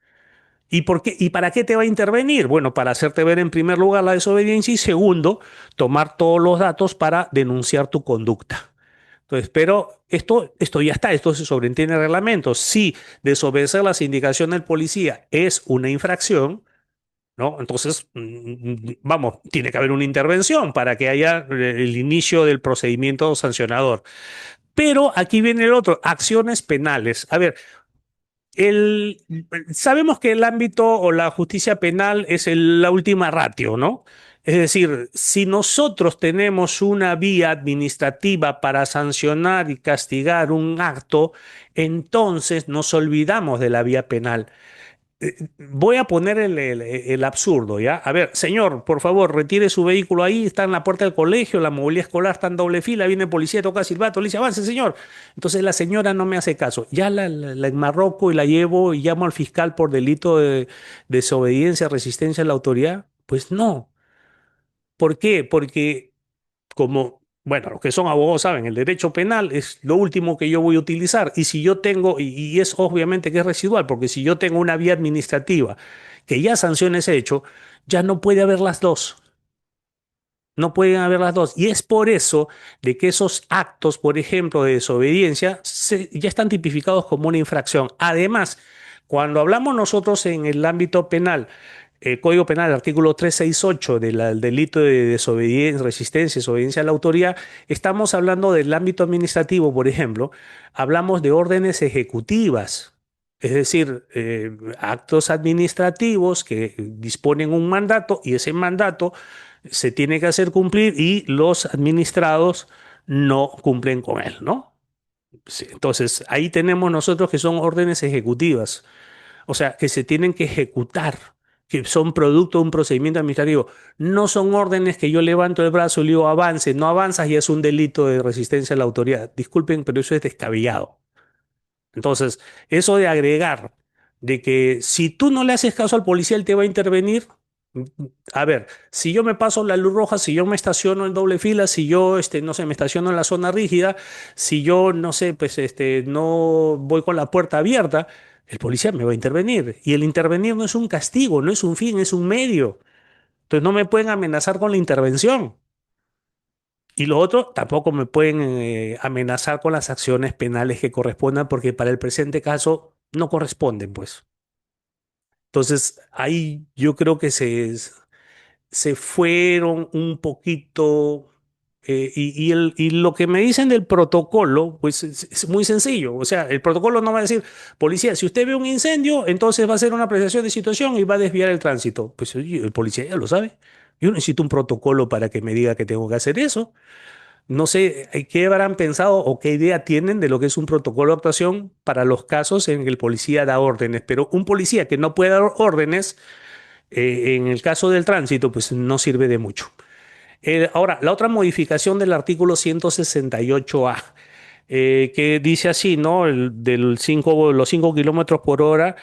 ¿Y por qué? ¿Y para qué te va a intervenir? Bueno, para hacerte ver en primer lugar la desobediencia y segundo, tomar todos los datos para denunciar tu conducta. Entonces, pero esto ya está, esto se sobreentiende en el reglamento. Si desobedecer las indicaciones del policía es una infracción, ¿no? Entonces, vamos, tiene que haber una intervención para que haya el inicio del procedimiento sancionador. Pero aquí viene el otro, acciones penales. A ver, el, sabemos que el ámbito o la justicia penal es la última ratio, ¿no? Es decir, si nosotros tenemos una vía administrativa para sancionar y castigar un acto, entonces nos olvidamos de la vía penal. Voy a poner el absurdo, ¿ya? A ver, señor, por favor, retire su vehículo ahí, está en la puerta del colegio, la movilidad escolar está en doble fila, viene el policía, toca silbato, le dice, avance, señor. Entonces la señora no me hace caso. Ya la enmarroco y la llevo y llamo al fiscal por delito de desobediencia, resistencia a la autoridad. Pues no. ¿Por qué? Porque como, bueno, los que son abogados saben, el derecho penal es lo último que yo voy a utilizar. Y si yo tengo, y es obviamente que es residual, porque si yo tengo una vía administrativa que ya sanciona ese hecho, ya no puede haber las dos. No pueden haber las dos. Y es por eso de que esos actos, por ejemplo, de desobediencia, ya están tipificados como una infracción. Además, cuando hablamos nosotros en el ámbito penal, el Código Penal, artículo 368 del delito de desobediencia, resistencia, desobediencia a la autoridad, estamos hablando del ámbito administrativo, por ejemplo, hablamos de órdenes ejecutivas. Es decir, actos administrativos que disponen un mandato y ese mandato se tiene que hacer cumplir y los administrados no cumplen con él, ¿no? Sí, entonces, ahí tenemos nosotros que son órdenes ejecutivas, o sea, que se tienen que ejecutar, que son producto de un procedimiento administrativo. No son órdenes que yo levanto el brazo y le digo avance, no avanzas y es un delito de resistencia a la autoridad. Disculpen, pero eso es descabellado. Entonces, eso de agregar de que si tú no le haces caso al policía, él te va a intervenir. A ver, si yo me paso la luz roja, si yo me estaciono en doble fila, si yo, no sé, me estaciono en la zona rígida, si yo, no sé, pues, no voy con la puerta abierta, el policía me va a intervenir. Y el intervenir no es un castigo, no es un fin, es un medio. Entonces no me pueden amenazar con la intervención. Y lo otro, tampoco me pueden amenazar con las acciones penales que correspondan, porque para el presente caso no corresponden, pues. Entonces, ahí yo creo que se fueron un poquito, y lo que me dicen del protocolo, pues es muy sencillo. O sea, el protocolo no va a decir, policía, si usted ve un incendio, entonces va a hacer una apreciación de situación y va a desviar el tránsito. Pues oye, el policía ya lo sabe. Yo necesito un protocolo para que me diga que tengo que hacer eso. No sé qué habrán pensado o qué idea tienen de lo que es un protocolo de actuación para los casos en que el policía da órdenes, pero un policía que no puede dar órdenes, en el caso del tránsito, pues no sirve de mucho. Ahora, la otra modificación del artículo 168A, que dice así, ¿no? Los 5 kilómetros por hora.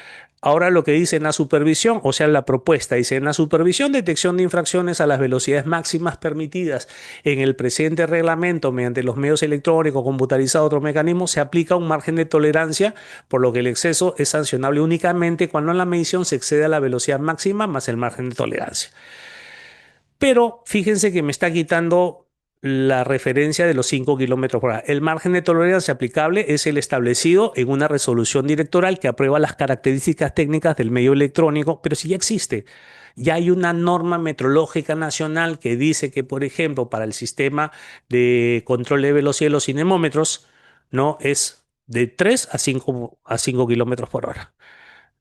Ahora lo que dice en la supervisión, o sea, la propuesta, dice en la supervisión, detección de infracciones a las velocidades máximas permitidas en el presente reglamento mediante los medios electrónicos, computarizados, otros mecanismos, se aplica un margen de tolerancia, por lo que el exceso es sancionable únicamente cuando en la medición se excede a la velocidad máxima más el margen de tolerancia. Pero fíjense que me está quitando la referencia de los 5 kilómetros por hora. El margen de tolerancia aplicable es el establecido en una resolución directoral que aprueba las características técnicas del medio electrónico, pero si ya existe. Ya hay una norma metrológica nacional que dice que, por ejemplo, para el sistema de control de velocidad de los cinemómetros, ¿no? Es de 3 a 5 kilómetros por hora.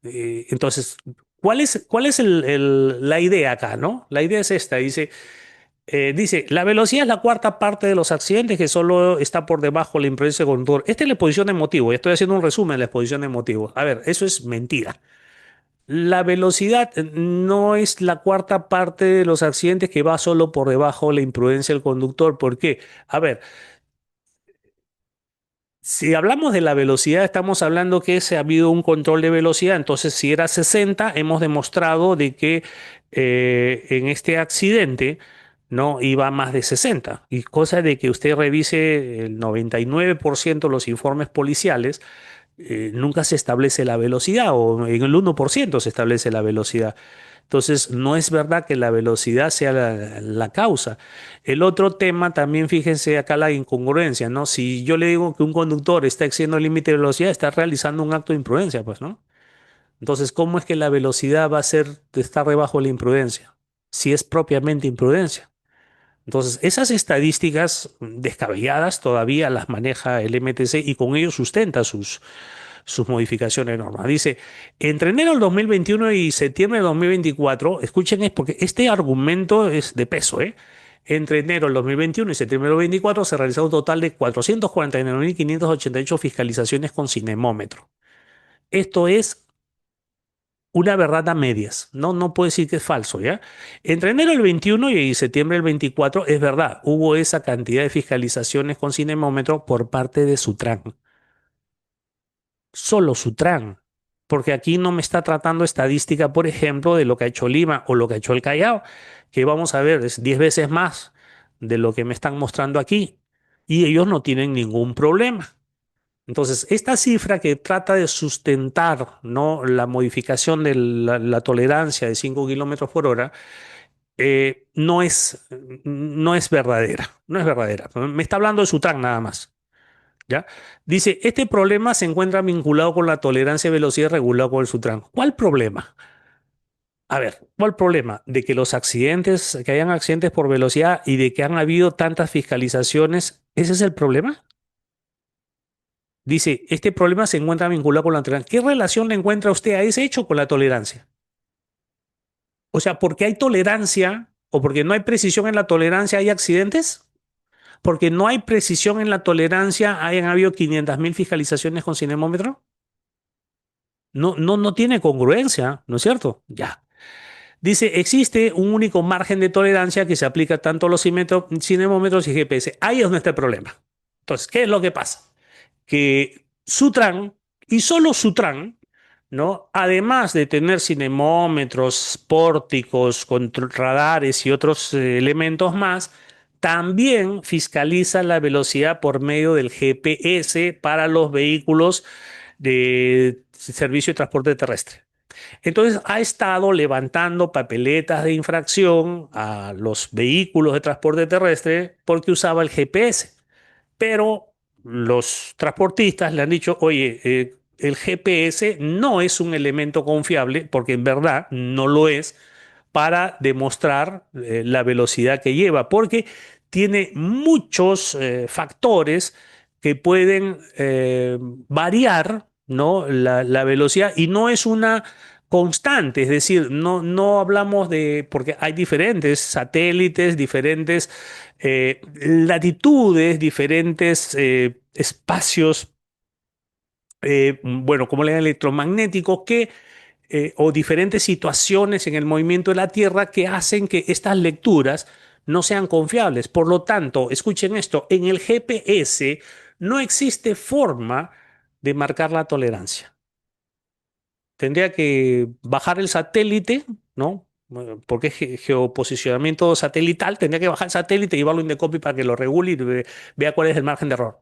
Entonces, ¿cuál es la idea acá, ¿no? La idea es esta, dice, la velocidad es la cuarta parte de los accidentes que solo está por debajo de la imprudencia del conductor. Esta es la exposición de motivos. Estoy haciendo un resumen de la exposición de motivos. A ver, eso es mentira. La velocidad no es la cuarta parte de los accidentes que va solo por debajo de la imprudencia del conductor. ¿Por qué? A ver, si hablamos de la velocidad, estamos hablando que se ha habido un control de velocidad. Entonces, si era 60, hemos demostrado de que en este accidente no iba más de 60. Y cosa de que usted revise el 99% de los informes policiales, nunca se establece la velocidad o en el 1% se establece la velocidad. Entonces, no es verdad que la velocidad sea la causa. El otro tema también, fíjense acá la incongruencia, ¿no? Si yo le digo que un conductor está excediendo el límite de velocidad, está realizando un acto de imprudencia, pues, ¿no? Entonces, ¿cómo es que la velocidad va a ser de estar debajo de la imprudencia? Si es propiamente imprudencia. Entonces, esas estadísticas descabelladas todavía las maneja el MTC y con ello sustenta sus modificaciones de normas. Dice, entre enero del 2021 y septiembre del 2024, escuchen, es porque este argumento es de peso, ¿eh? Entre enero del 2021 y septiembre del 2024 se realizó un total de 449.588 fiscalizaciones con cinemómetro. Esto es una verdad a medias. No, no puedo decir que es falso, ¿ya? Entre enero del 21 y septiembre del 24 es verdad, hubo esa cantidad de fiscalizaciones con cinemómetro por parte de Sutran. Solo Sutran, porque aquí no me está tratando estadística, por ejemplo, de lo que ha hecho Lima o lo que ha hecho el Callao, que vamos a ver, es 10 veces más de lo que me están mostrando aquí, y ellos no tienen ningún problema. Entonces, esta cifra que trata de sustentar, ¿no?, la modificación de la tolerancia de 5 kilómetros por hora, no es verdadera, no es verdadera. Me está hablando de Sutran nada más. ¿Ya? Dice, este problema se encuentra vinculado con la tolerancia de velocidad regulada por el Sutran. ¿Cuál problema? A ver, ¿cuál problema? De que los accidentes, que hayan accidentes por velocidad y de que han habido tantas fiscalizaciones, ¿ese es el problema? Dice, este problema se encuentra vinculado con la tolerancia. ¿Qué relación le encuentra usted a ese hecho con la tolerancia? O sea, ¿porque hay tolerancia o porque no hay precisión en la tolerancia hay accidentes? ¿Porque no hay precisión en la tolerancia hayan habido 500.000 fiscalizaciones con cinemómetro? No, no, no tiene congruencia, ¿no es cierto? Ya. Dice, existe un único margen de tolerancia que se aplica tanto a los cinemómetros y GPS. Ahí es donde está el problema. Entonces, ¿qué es lo que pasa? Que Sutran, y solo Sutran, ¿no? Además de tener cinemómetros, pórticos, radares y otros elementos más, también fiscaliza la velocidad por medio del GPS para los vehículos de servicio de transporte terrestre. Entonces ha estado levantando papeletas de infracción a los vehículos de transporte terrestre porque usaba el GPS. Pero los transportistas le han dicho, oye, el GPS no es un elemento confiable porque en verdad no lo es para demostrar la velocidad que lleva, porque tiene muchos factores que pueden variar, ¿no?, la velocidad y no es una constante, es decir, no, no hablamos de, porque hay diferentes satélites, diferentes latitudes, diferentes espacios, bueno, como le llaman electromagnéticos, o diferentes situaciones en el movimiento de la Tierra que hacen que estas lecturas no sean confiables. Por lo tanto, escuchen esto, en el GPS no existe forma de marcar la tolerancia. Tendría que bajar el satélite, ¿no? Bueno, porque es geoposicionamiento satelital, tendría que bajar el satélite y llevarlo en Indecopy para que lo regule y vea cuál es el margen de error.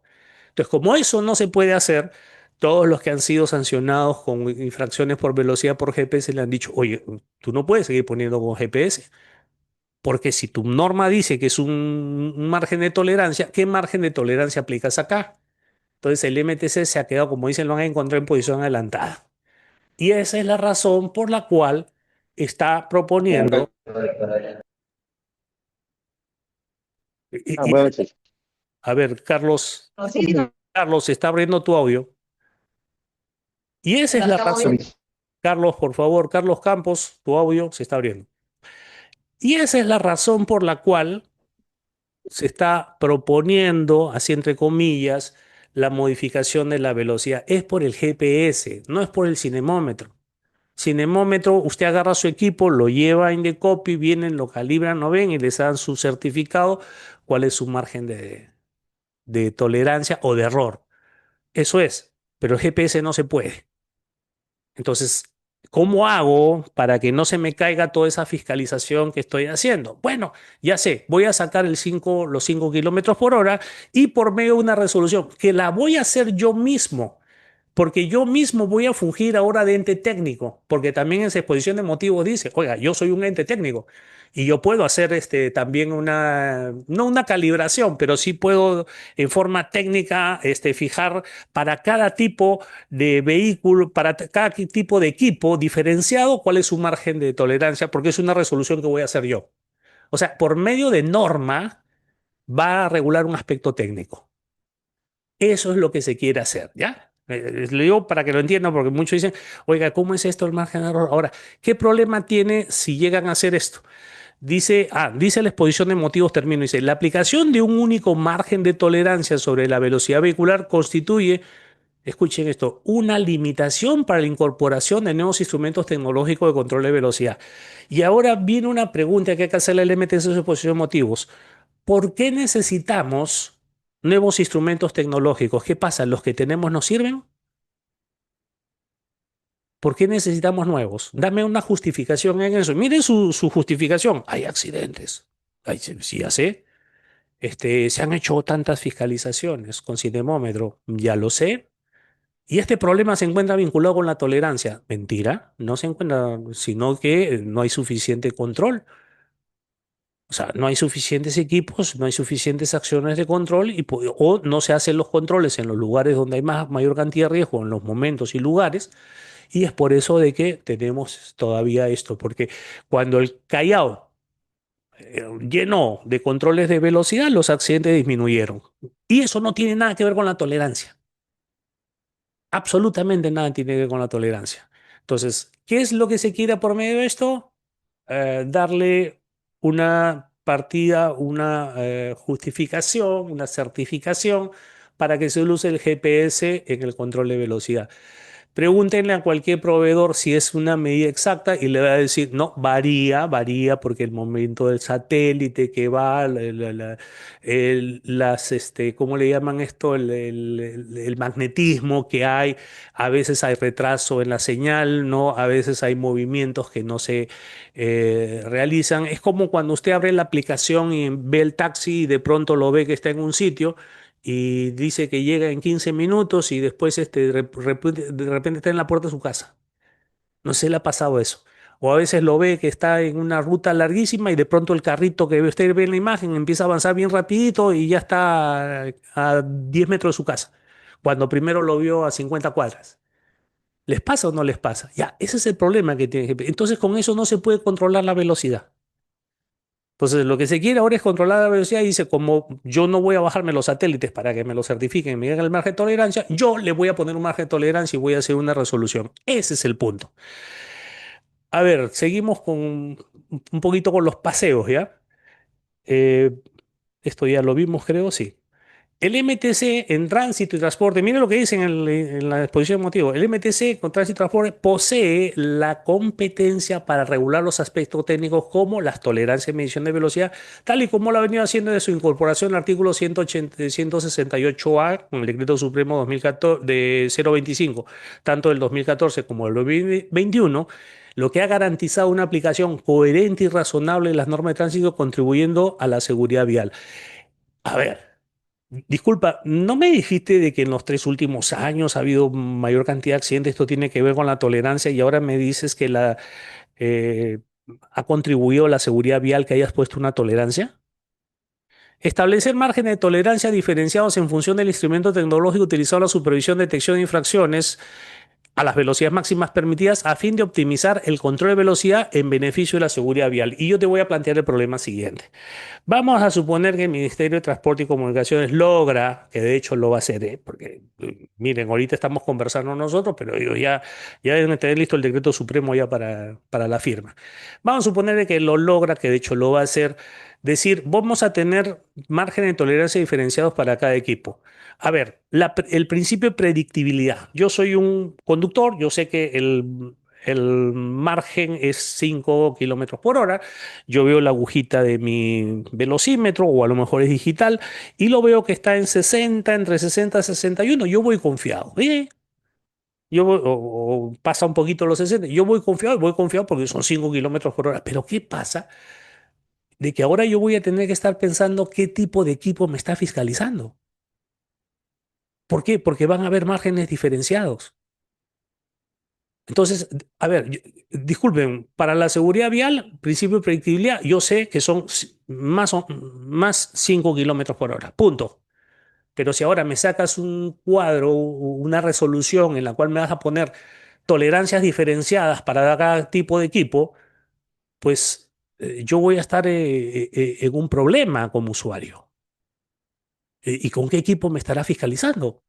Entonces, como eso no se puede hacer, todos los que han sido sancionados con infracciones por velocidad por GPS le han dicho, oye, tú no puedes seguir poniendo con GPS. Porque si tu norma dice que es un margen de tolerancia, ¿qué margen de tolerancia aplicas acá? Entonces el MTC se ha quedado, como dicen, lo han encontrado en posición adelantada. Y esa es la razón por la cual está proponiendo, Bueno, sí. a ver, Carlos, Carlos, se está abriendo tu audio. Y esa es la razón. Carlos, por favor, Carlos Campos, tu audio se está abriendo. Y esa es la razón por la cual se está proponiendo, así entre comillas, la modificación de la velocidad. Es por el GPS, no es por el cinemómetro. Cinemómetro, usted agarra su equipo, lo lleva a Indecopy, vienen, lo calibran, lo ven y les dan su certificado, cuál es su margen de tolerancia o de error. Eso es, pero el GPS no se puede. Entonces, ¿cómo hago para que no se me caiga toda esa fiscalización que estoy haciendo? Bueno, ya sé, voy a sacar los 5 kilómetros por hora y por medio de una resolución que la voy a hacer yo mismo, porque yo mismo voy a fungir ahora de ente técnico, porque también en esa exposición de motivos dice, oiga, yo soy un ente técnico y yo puedo hacer también no una calibración, pero sí puedo en forma técnica fijar para cada tipo de vehículo, para cada tipo de equipo diferenciado cuál es su margen de tolerancia, porque es una resolución que voy a hacer yo. O sea, por medio de norma va a regular un aspecto técnico. Eso es lo que se quiere hacer, ¿ya? Lo digo para que lo entiendan, porque muchos dicen, oiga, ¿cómo es esto el margen de error? Ahora, ¿qué problema tiene si llegan a hacer esto? Dice la exposición de motivos, termino, dice, la aplicación de un único margen de tolerancia sobre la velocidad vehicular constituye, escuchen esto, una limitación para la incorporación de nuevos instrumentos tecnológicos de control de velocidad. Y ahora viene una pregunta que hay que hacerle al MTC en su exposición de motivos. ¿Por qué necesitamos nuevos instrumentos tecnológicos? ¿Qué pasa? ¿Los que tenemos no sirven? ¿Por qué necesitamos nuevos? Dame una justificación en eso. Miren su justificación. Hay accidentes. Sí, ya sé. Se han hecho tantas fiscalizaciones con cinemómetro. Ya lo sé. Y este problema se encuentra vinculado con la tolerancia. Mentira, no se encuentra, sino que no hay suficiente control. O sea, no hay suficientes equipos, no hay suficientes acciones de control o no se hacen los controles en los lugares donde hay mayor cantidad de riesgo, en los momentos y lugares. Y es por eso de que tenemos todavía esto, porque cuando el Callao llenó de controles de velocidad, los accidentes disminuyeron. Y eso no tiene nada que ver con la tolerancia. Absolutamente nada tiene que ver con la tolerancia. Entonces, ¿qué es lo que se quiere por medio de esto? Darle una partida, una justificación, una certificación para que se use el GPS en el control de velocidad. Pregúntenle a cualquier proveedor si es una medida exacta y le va a decir, no, varía porque el momento del satélite que va, ¿cómo le llaman esto? El magnetismo que hay, a veces hay retraso en la señal, ¿no? A veces hay movimientos que no se realizan. Es como cuando usted abre la aplicación y ve el taxi y de pronto lo ve que está en un sitio y dice que llega en 15 minutos y después de repente está en la puerta de su casa. No sé, le ha pasado eso. O a veces lo ve que está en una ruta larguísima y de pronto el carrito que usted ve en la imagen empieza a avanzar bien rapidito y ya está a 10 metros de su casa, cuando primero lo vio a 50 cuadras. ¿Les pasa o no les pasa? Ya, ese es el problema que tiene GPS. Entonces con eso no se puede controlar la velocidad. Entonces, lo que se quiere ahora es controlar la velocidad y dice, como yo no voy a bajarme los satélites para que me lo certifiquen y me digan el margen de tolerancia, yo le voy a poner un margen de tolerancia y voy a hacer una resolución. Ese es el punto. A ver, seguimos con un poquito con los paseos, ¿ya? Eh, esto ya lo vimos, creo, sí. El MTC en tránsito y transporte, mire lo que dice en la exposición de motivos. El MTC con tránsito y transporte posee la competencia para regular los aspectos técnicos como las tolerancias de medición de velocidad, tal y como lo ha venido haciendo desde su incorporación al artículo 180 168A con el Decreto Supremo 2014, de 025, tanto del 2014 como del 2021, lo que ha garantizado una aplicación coherente y razonable de las normas de tránsito, contribuyendo a la seguridad vial. A ver. Disculpa, ¿no me dijiste de que en los 3 últimos años ha habido mayor cantidad de accidentes? Esto tiene que ver con la tolerancia y ahora me dices que ¿Ha contribuido a la seguridad vial que hayas puesto una tolerancia? Establecer márgenes de tolerancia diferenciados en función del instrumento tecnológico utilizado en la supervisión de detección de infracciones a las velocidades máximas permitidas a fin de optimizar el control de velocidad en beneficio de la seguridad vial. Y yo te voy a plantear el problema siguiente. Vamos a suponer que el Ministerio de Transporte y Comunicaciones logra, que de hecho lo va a hacer, porque miren, ahorita estamos conversando nosotros, pero ellos ya deben tener listo el decreto supremo ya para la firma. Vamos a suponer de que lo logra, que de hecho lo va a hacer, decir, vamos a tener márgenes de tolerancia diferenciados para cada equipo. A ver, el principio de predictibilidad. Yo soy un conductor, yo sé que el margen es 5 kilómetros por hora. Yo veo la agujita de mi velocímetro, o a lo mejor es digital, y lo veo que está en 60, entre 60 y 61. Yo voy confiado. O pasa un poquito los 60. Yo voy confiado porque son 5 kilómetros por hora. Pero ¿qué pasa? De que ahora yo voy a tener que estar pensando qué tipo de equipo me está fiscalizando. ¿Por qué? Porque van a haber márgenes diferenciados. Entonces, a ver, disculpen, para la seguridad vial, principio de predictibilidad, yo sé que son más 5 kilómetros por hora, punto. Pero si ahora me sacas un cuadro, una resolución en la cual me vas a poner tolerancias diferenciadas para cada tipo de equipo, pues yo voy a estar en un problema como usuario. ¿Y con qué equipo me estará fiscalizando?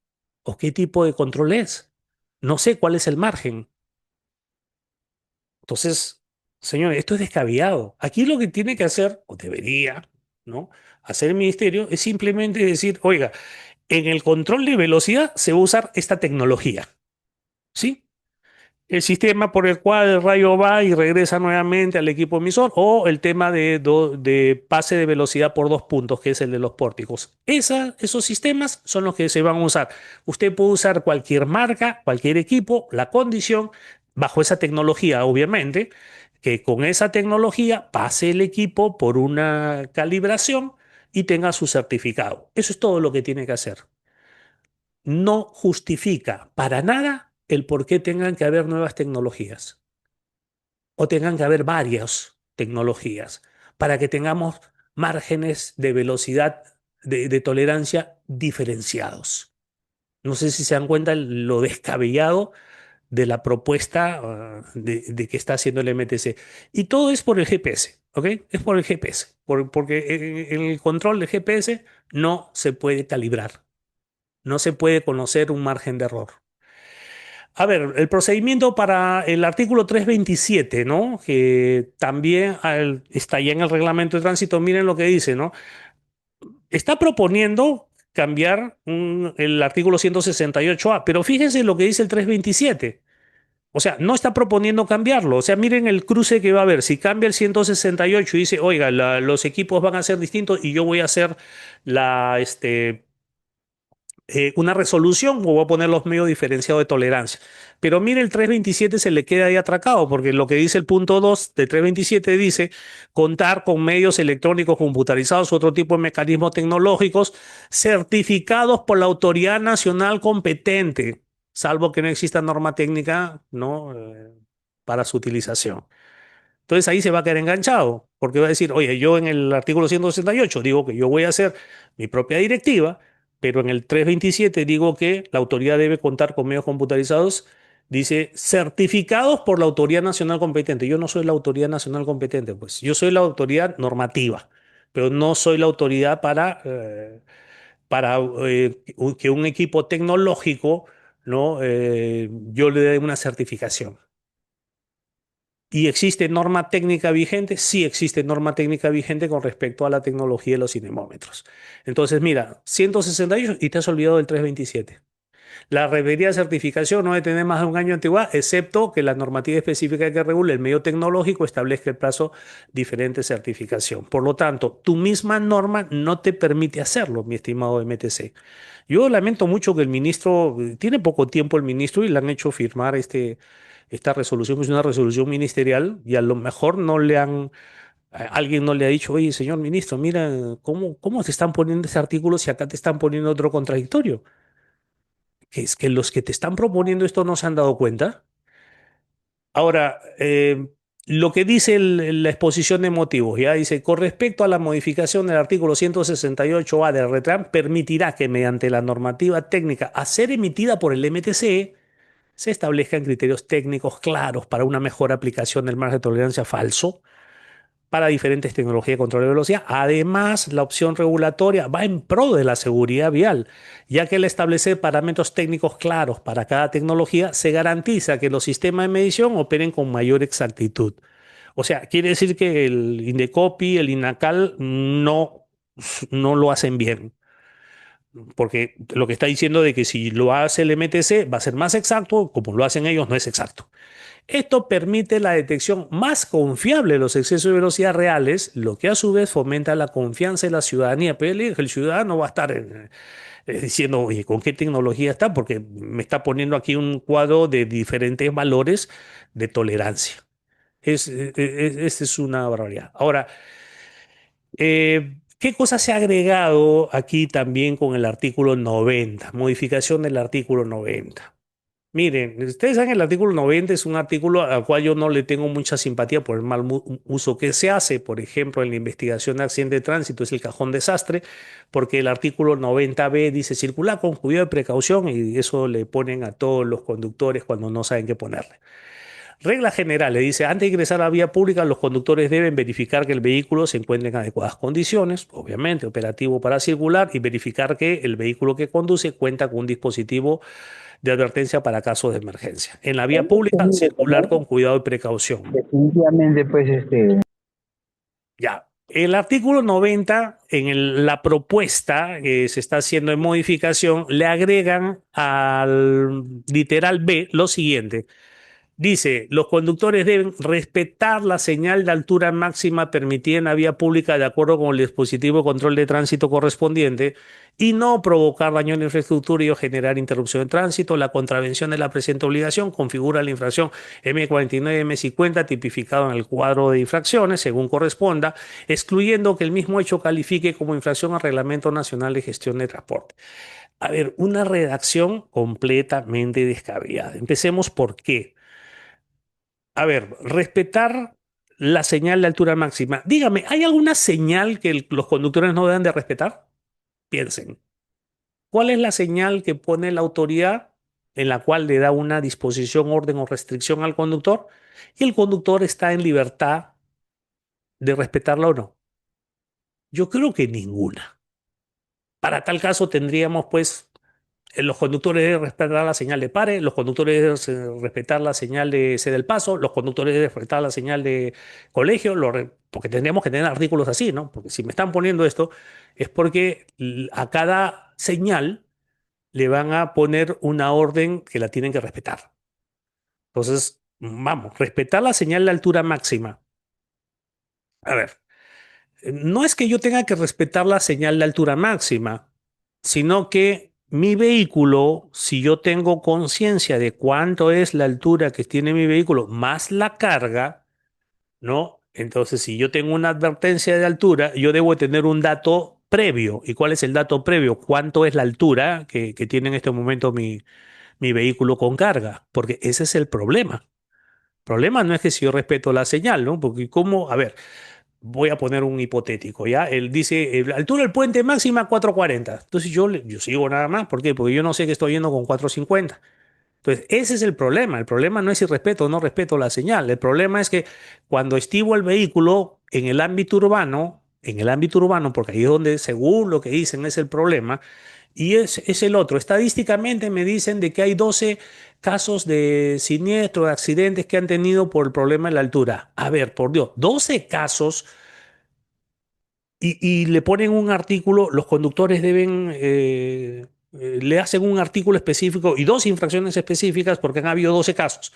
¿O qué tipo de control es? No sé cuál es el margen. Entonces, señores, esto es descabellado. Aquí lo que tiene que hacer, o debería, ¿no? Hacer el ministerio es simplemente decir, oiga, en el control de velocidad se va a usar esta tecnología, ¿sí? El sistema por el cual el rayo va y regresa nuevamente al equipo emisor, o el tema de pase de velocidad por 2 puntos, que es el de los pórticos. Esos sistemas son los que se van a usar. Usted puede usar cualquier marca, cualquier equipo, la condición, bajo esa tecnología, obviamente, que con esa tecnología pase el equipo por una calibración y tenga su certificado. Eso es todo lo que tiene que hacer. No justifica para nada el por qué tengan que haber nuevas tecnologías o tengan que haber varias tecnologías para que tengamos márgenes de velocidad, de tolerancia diferenciados. No sé si se dan cuenta lo descabellado de la propuesta de que está haciendo el MTC. Y todo es por el GPS, ¿ok? Es por el GPS, porque en el control del GPS no se puede calibrar, no se puede conocer un margen de error. A ver, el procedimiento para el artículo 327, ¿no? Que también está ya en el reglamento de tránsito, miren lo que dice, ¿no? Está proponiendo cambiar el artículo 168A, pero fíjense lo que dice el 327. O sea, no está proponiendo cambiarlo. O sea, miren el cruce que va a haber. Si cambia el 168 y dice, oiga, los equipos van a ser distintos y yo voy a hacer una resolución o voy a poner los medios diferenciados de tolerancia. Pero mire, el 327 se le queda ahí atracado, porque lo que dice el punto 2 de 327 dice contar con medios electrónicos computarizados u otro tipo de mecanismos tecnológicos certificados por la autoridad nacional competente, salvo que no exista norma técnica, ¿no? Para su utilización. Entonces ahí se va a quedar enganchado, porque va a decir, oye, yo en el artículo 168 digo que yo voy a hacer mi propia directiva, pero en el 327 digo que la autoridad debe contar con medios computarizados, dice, certificados por la autoridad nacional competente. Yo no soy la autoridad nacional competente, pues yo soy la autoridad normativa, pero no soy la autoridad para que un equipo tecnológico, ¿no? Yo le dé una certificación. ¿Y existe norma técnica vigente? Sí existe norma técnica vigente con respecto a la tecnología de los cinemómetros. Entonces, mira, 168 y te has olvidado del 327. La requerida certificación no debe tener más de un año de antigüedad, excepto que la normativa específica que regule el medio tecnológico establezca el plazo diferente de certificación. Por lo tanto, tu misma norma no te permite hacerlo, mi estimado MTC. Yo lamento mucho que el ministro, tiene poco tiempo el ministro y le han hecho firmar esta resolución, que es una resolución ministerial, y a lo mejor alguien no le ha dicho, oye, señor ministro, mira, ¿cómo te están poniendo ese artículo si acá te están poniendo otro contradictorio? Que es que los que te están proponiendo esto no se han dado cuenta. Ahora, lo que dice la exposición de motivos, ya dice, con respecto a la modificación del artículo 168A del RETRAN, permitirá que mediante la normativa técnica a ser emitida por el MTC se establezcan criterios técnicos claros para una mejor aplicación del margen de tolerancia falso para diferentes tecnologías de control de velocidad. Además, la opción regulatoria va en pro de la seguridad vial, ya que al establecer parámetros técnicos claros para cada tecnología, se garantiza que los sistemas de medición operen con mayor exactitud. O sea, quiere decir que el Indecopi, el INACAL no lo hacen bien, porque lo que está diciendo de que si lo hace el MTC va a ser más exacto, como lo hacen ellos, no es exacto. Esto permite la detección más confiable de los excesos de velocidad reales, lo que a su vez fomenta la confianza de la ciudadanía. Pero el ciudadano va a estar diciendo, oye, ¿con qué tecnología está? Porque me está poniendo aquí un cuadro de diferentes valores de tolerancia. Esta es una barbaridad. Ahora, ¿qué cosa se ha agregado aquí también con el artículo 90? Modificación del artículo 90. Miren, ustedes saben que el artículo 90 es un artículo al cual yo no le tengo mucha simpatía por el mal uso que se hace. Por ejemplo, en la investigación de accidente de tránsito es el cajón desastre, porque el artículo 90B dice circular con cuidado y precaución y eso le ponen a todos los conductores cuando no saben qué ponerle. Regla general, le dice, antes de ingresar a la vía pública, los conductores deben verificar que el vehículo se encuentre en adecuadas condiciones, obviamente, operativo para circular, y verificar que el vehículo que conduce cuenta con un dispositivo de advertencia para casos de emergencia. En la vía pública, circular con cuidado y precaución. Definitivamente, pues, Ya. El artículo 90, en la propuesta que se está haciendo en modificación, le agregan al literal B lo siguiente. Dice, los conductores deben respetar la señal de altura máxima permitida en la vía pública de acuerdo con el dispositivo de control de tránsito correspondiente y no provocar daño en la infraestructura y o generar interrupción de tránsito. La contravención de la presente obligación configura la infracción M49 y M50 tipificado en el cuadro de infracciones según corresponda, excluyendo que el mismo hecho califique como infracción al Reglamento Nacional de Gestión de Transporte. A ver, una redacción completamente descabellada. Empecemos por qué. A ver, respetar la señal de altura máxima. Dígame, ¿hay alguna señal que los conductores no deben de respetar? Piensen. ¿Cuál es la señal que pone la autoridad en la cual le da una disposición, orden o restricción al conductor? Y el conductor está en libertad de respetarla o no. Yo creo que ninguna. Para tal caso tendríamos pues los conductores deben respetar la señal de pare, los conductores deben respetar la señal de cede el paso, los conductores deben respetar la señal de colegio, porque tendríamos que tener artículos así, ¿no? Porque si me están poniendo esto, es porque a cada señal le van a poner una orden que la tienen que respetar. Entonces, vamos, respetar la señal de altura máxima. A ver, no es que yo tenga que respetar la señal de altura máxima, sino que mi vehículo, si yo tengo conciencia de cuánto es la altura que tiene mi vehículo más la carga, ¿no? Entonces, si yo tengo una advertencia de altura, yo debo tener un dato previo. ¿Y cuál es el dato previo? ¿Cuánto es la altura que tiene en este momento mi vehículo con carga? Porque ese es el problema. El problema no es que si yo respeto la señal, ¿no? Porque como, a ver, voy a poner un hipotético, ¿ya? Él dice, la altura del puente máxima 440. Entonces yo sigo nada más. ¿Por qué? Porque yo no sé que estoy yendo con 450. Entonces, ese es el problema. El problema no es si respeto o no respeto la señal. El problema es que cuando estivo el vehículo en el ámbito urbano, porque ahí es donde, según lo que dicen, es el problema, y es el otro. Estadísticamente me dicen de que hay 12 casos de siniestros, de accidentes que han tenido por el problema de la altura. A ver, por Dios, 12 casos y le ponen un artículo, los conductores deben, le hacen un artículo específico y dos infracciones específicas porque han habido 12 casos.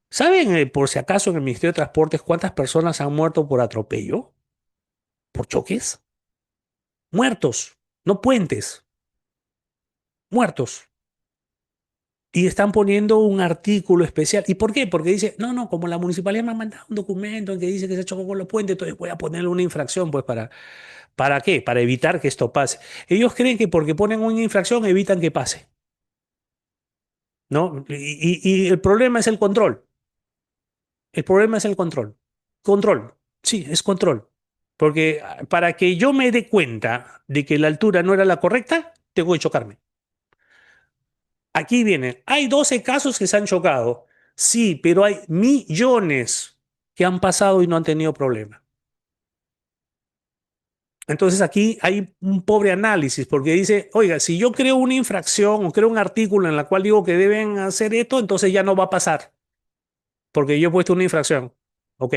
¿Saben, por si acaso, en el Ministerio de Transportes cuántas personas han muerto por atropello? ¿Por choques? Muertos, no puentes, muertos. Y están poniendo un artículo especial. ¿Y por qué? Porque dice, no, no, como la municipalidad me ha mandado un documento en que dice que se chocó con los puentes, entonces voy a ponerle una infracción, pues ¿para qué? Para evitar que esto pase. Ellos creen que porque ponen una infracción evitan que pase, ¿no? Y el problema es el control. El problema es el control. Control, sí, es control. Porque para que yo me dé cuenta de que la altura no era la correcta, tengo que chocarme. Aquí viene, hay 12 casos que se han chocado. Sí, pero hay millones que han pasado y no han tenido problema. Entonces aquí hay un pobre análisis porque dice, oiga, si yo creo una infracción o creo un artículo en la cual digo que deben hacer esto, entonces ya no va a pasar porque yo he puesto una infracción. ¿Ok?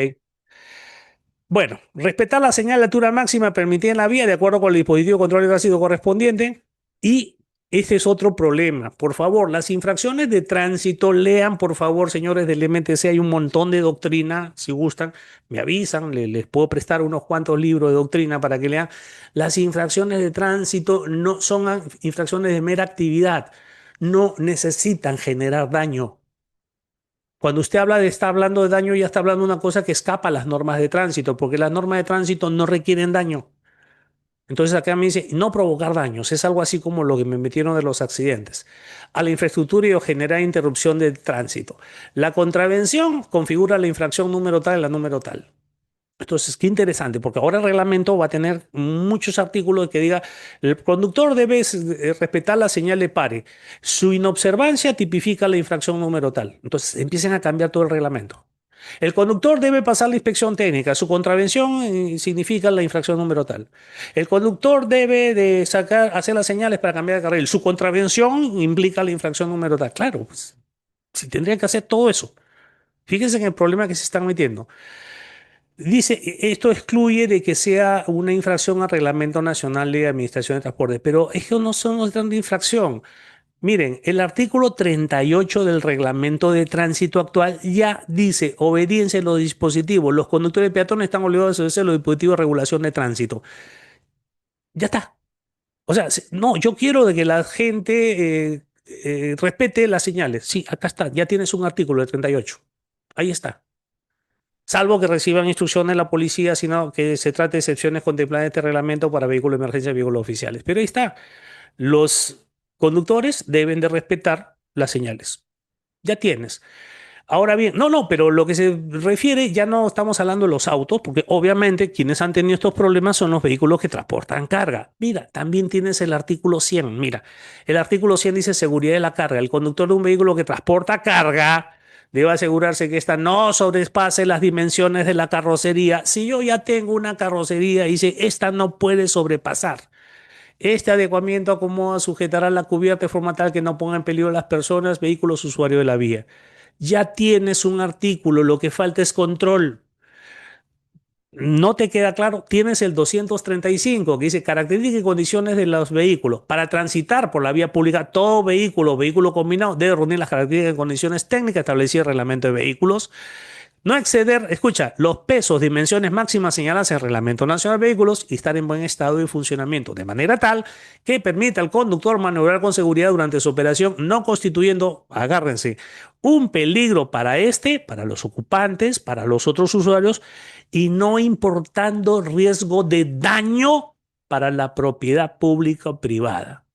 Bueno, respetar la señal de altura máxima permitida en la vía de acuerdo con el dispositivo de control de tránsito correspondiente. Y este es otro problema. Por favor, las infracciones de tránsito, lean, por favor, señores del MTC, hay un montón de doctrina, si gustan, me avisan, les puedo prestar unos cuantos libros de doctrina para que lean. Las infracciones de tránsito no son infracciones de mera actividad, no necesitan generar daño. Cuando usted habla de está hablando de daño, ya está hablando de una cosa que escapa a las normas de tránsito, porque las normas de tránsito no requieren daño. Entonces acá me dice no provocar daños, es algo así como lo que me metieron de los accidentes. A la infraestructura y o generar interrupción del tránsito. La contravención configura la infracción número tal y la número tal. Entonces, qué interesante, porque ahora el reglamento va a tener muchos artículos que diga, el conductor debe respetar la señal de pare. Su inobservancia tipifica la infracción número tal. Entonces, empiezan a cambiar todo el reglamento. El conductor debe pasar la inspección técnica. Su contravención significa la infracción número tal. El conductor debe de hacer las señales para cambiar de carril. Su contravención implica la infracción número tal. Claro, pues, si tendrían que hacer todo eso. Fíjense en el problema que se están metiendo. Dice, esto excluye de que sea una infracción al Reglamento Nacional de Administración de Transporte, pero es que no son otra infracción. Miren, el artículo 38 del Reglamento de Tránsito actual ya dice obediencia a los dispositivos. Los conductores peatones están obligados a obedecer los dispositivos de regulación de tránsito. Ya está. O sea, no, yo quiero de que la gente respete las señales. Sí, acá está. Ya tienes un artículo de 38. Ahí está. Salvo que reciban instrucciones de la policía, sino que se trate de excepciones contempladas en este reglamento para vehículos de emergencia y vehículos oficiales. Pero ahí está. Los conductores deben de respetar las señales. Ya tienes. Ahora bien, no, no, pero lo que se refiere, ya no estamos hablando de los autos, porque obviamente quienes han tenido estos problemas son los vehículos que transportan carga. Mira, también tienes el artículo 100. Mira, el artículo 100 dice seguridad de la carga. El conductor de un vehículo que transporta carga debe asegurarse que ésta no sobrepase las dimensiones de la carrocería. Si yo ya tengo una carrocería, dice, esta no puede sobrepasar. Este adecuamiento acomoda sujetará la cubierta de forma tal que no ponga en peligro a las personas, vehículos, usuarios de la vía. Ya tienes un artículo, lo que falta es control. ¿No te queda claro? Tienes el 235 que dice características y condiciones de los vehículos. Para transitar por la vía pública, todo vehículo, vehículo combinado, debe reunir las características y condiciones técnicas establecidas en el reglamento de vehículos. No exceder, escucha, los pesos, dimensiones máximas señaladas en el Reglamento Nacional de Vehículos y estar en buen estado de funcionamiento, de manera tal que permita al conductor maniobrar con seguridad durante su operación, no constituyendo, agárrense, un peligro para este, para los ocupantes, para los otros usuarios y no importando riesgo de daño para la propiedad pública o privada.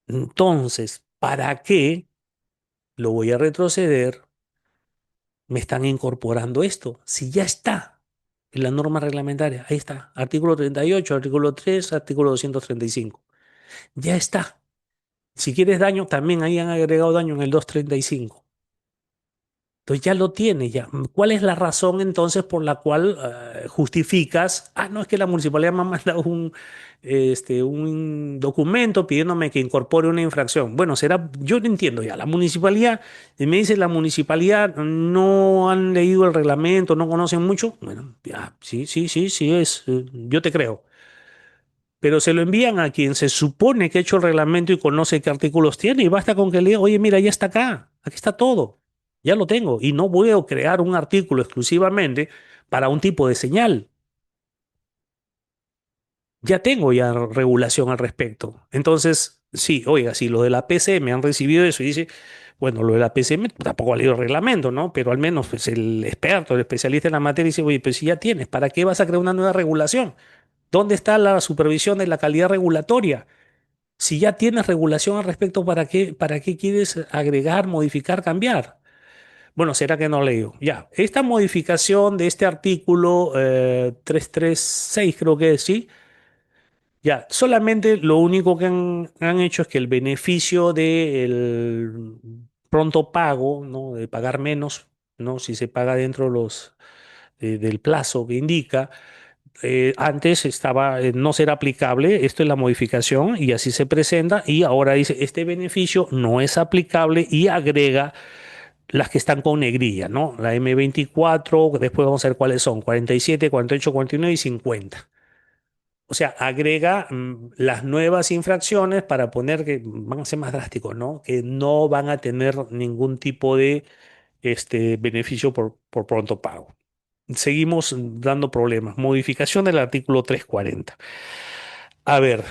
Entonces, ¿para qué lo voy a retroceder? Me están incorporando esto. Si ya está en la norma reglamentaria, ahí está, artículo 38, artículo 3, artículo 235. Ya está. Si quieres daño, también ahí han agregado daño en el 235. Entonces ya lo tiene ya. ¿Cuál es la razón entonces por la cual justificas? Ah, no, es que la municipalidad me ha mandado un documento pidiéndome que incorpore una infracción. Bueno, será, yo no entiendo ya. La municipalidad, y me dice la municipalidad, no han leído el reglamento, no conocen mucho. Bueno, ya, sí, sí, sí, sí es, yo te creo. Pero se lo envían a quien se supone que ha hecho el reglamento y conoce qué artículos tiene y basta con que le diga, oye, mira, ya está acá, aquí está todo, ya lo tengo y no voy a crear un artículo exclusivamente para un tipo de señal. Ya tengo ya regulación al respecto. Entonces, sí, oiga, si lo de la PCM han recibido eso y dice, bueno, lo de la PCM tampoco ha leído el reglamento, ¿no? Pero al menos pues, el experto, el especialista en la materia dice, oye, pues si ya tienes, ¿para qué vas a crear una nueva regulación? ¿Dónde está la supervisión de la calidad regulatoria? Si ya tienes regulación al respecto, para qué quieres agregar, modificar, cambiar? Bueno, será que no leo. Ya, esta modificación de este artículo 336, creo que sí. Ya, solamente lo único que han hecho es que el beneficio del pronto pago, ¿no? De pagar menos, ¿no? Si se paga dentro del plazo que indica, antes estaba, no será aplicable, esto es la modificación y así se presenta y ahora dice, este beneficio no es aplicable y agrega las que están con negrilla, ¿no? La M24, después vamos a ver cuáles son, 47, 48, 49 y 50. O sea, agrega las nuevas infracciones para poner que van a ser más drásticos, ¿no? Que no van a tener ningún tipo de beneficio por pronto pago. Seguimos dando problemas. Modificación del artículo 340. A ver,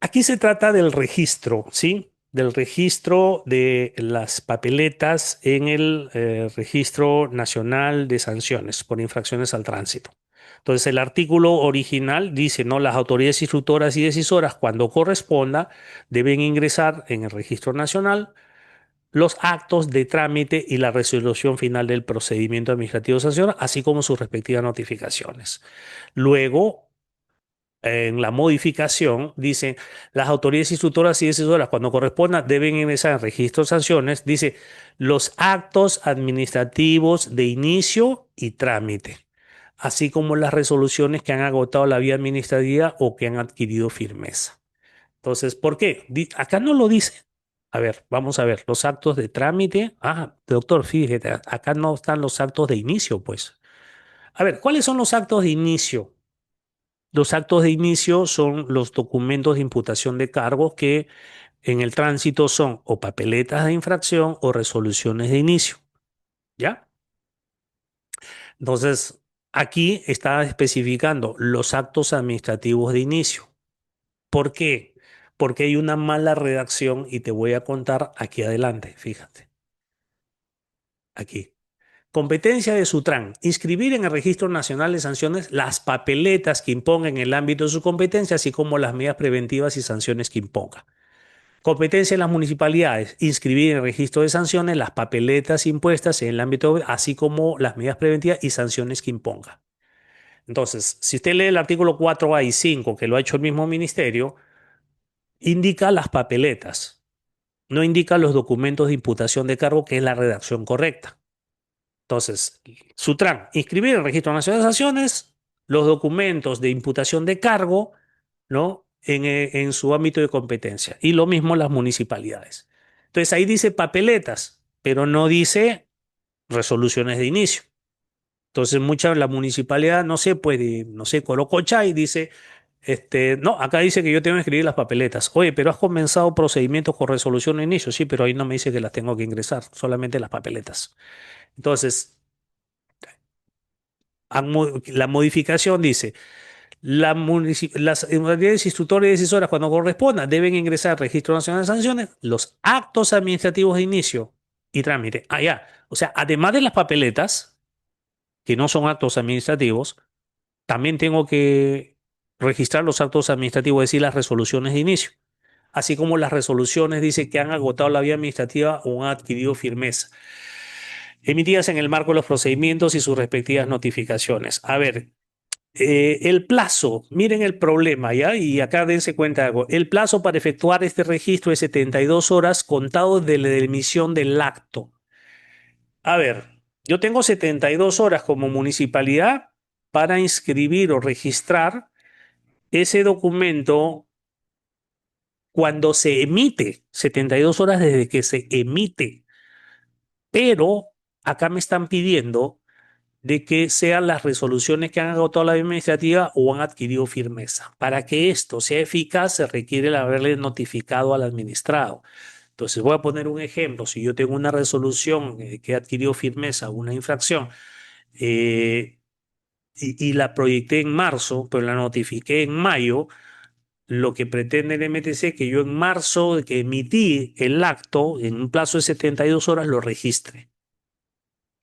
aquí se trata del registro, ¿sí? Del registro de las papeletas en el Registro Nacional de Sanciones por infracciones al tránsito. Entonces, el artículo original dice, ¿no? Las autoridades instructoras y decisoras, cuando corresponda, deben ingresar en el Registro Nacional los actos de trámite y la resolución final del procedimiento administrativo de sanción, así como sus respectivas notificaciones. Luego, en la modificación, dice, las autoridades instructoras y decisoras, cuando corresponda, deben ingresar en registro de sanciones, dice, los actos administrativos de inicio y trámite, así como las resoluciones que han agotado la vía administrativa o que han adquirido firmeza. Entonces, ¿por qué? Acá no lo dice. A ver, vamos a ver, los actos de trámite. Ah, doctor, fíjate, acá no están los actos de inicio, pues. A ver, ¿cuáles son los actos de inicio? Los actos de inicio son los documentos de imputación de cargos que en el tránsito son o papeletas de infracción o resoluciones de inicio. ¿Ya? Entonces, aquí está especificando los actos administrativos de inicio. ¿Por qué? Porque hay una mala redacción y te voy a contar aquí adelante, fíjate, aquí. Competencia de Sutran. Inscribir en el Registro Nacional de Sanciones las papeletas que imponga en el ámbito de su competencia, así como las medidas preventivas y sanciones que imponga. Competencia de las municipalidades. Inscribir en el registro de sanciones las papeletas impuestas en el ámbito, así como las medidas preventivas y sanciones que imponga. Entonces, si usted lee el artículo 4A y 5, que lo ha hecho el mismo ministerio, indica las papeletas, no indica los documentos de imputación de cargo, que es la redacción correcta. Entonces, Sutran, inscribir en el Registro Nacional de Sanciones los documentos de imputación de cargo, ¿no? En su ámbito de competencia. Y lo mismo las municipalidades. Entonces, ahí dice papeletas, pero no dice resoluciones de inicio. Entonces, la municipalidad, no sé, puede, no sé, Colococha y dice, no, acá dice que yo tengo que escribir las papeletas. Oye, pero has comenzado procedimientos con resolución de inicio. Sí, pero ahí no me dice que las tengo que ingresar, solamente las papeletas. Entonces, la modificación dice, las autoridades instructoras y decisoras, cuando corresponda, deben ingresar al Registro Nacional de Sanciones los actos administrativos de inicio y trámite. Ah, ya. O sea, además de las papeletas, que no son actos administrativos, también tengo que registrar los actos administrativos, es decir, las resoluciones de inicio, así como las resoluciones, dice, que han agotado la vía administrativa o han adquirido firmeza, emitidas en el marco de los procedimientos y sus respectivas notificaciones. A ver, el plazo, miren el problema, ¿ya? Y acá dense cuenta de algo. El plazo para efectuar este registro es 72 horas contado de la emisión del acto. A ver, yo tengo 72 horas como municipalidad para inscribir o registrar ese documento cuando se emite, 72 horas desde que se emite. Pero acá me están pidiendo de que sean las resoluciones que han agotado la vía administrativa o han adquirido firmeza. Para que esto sea eficaz, se requiere el haberle notificado al administrado. Entonces, voy a poner un ejemplo. Si yo tengo una resolución que ha adquirido firmeza, una infracción, eh, y la proyecté en marzo, pero la notifiqué en mayo, lo que pretende el MTC es que yo en marzo, de que emití el acto, en un plazo de 72 horas, lo registre.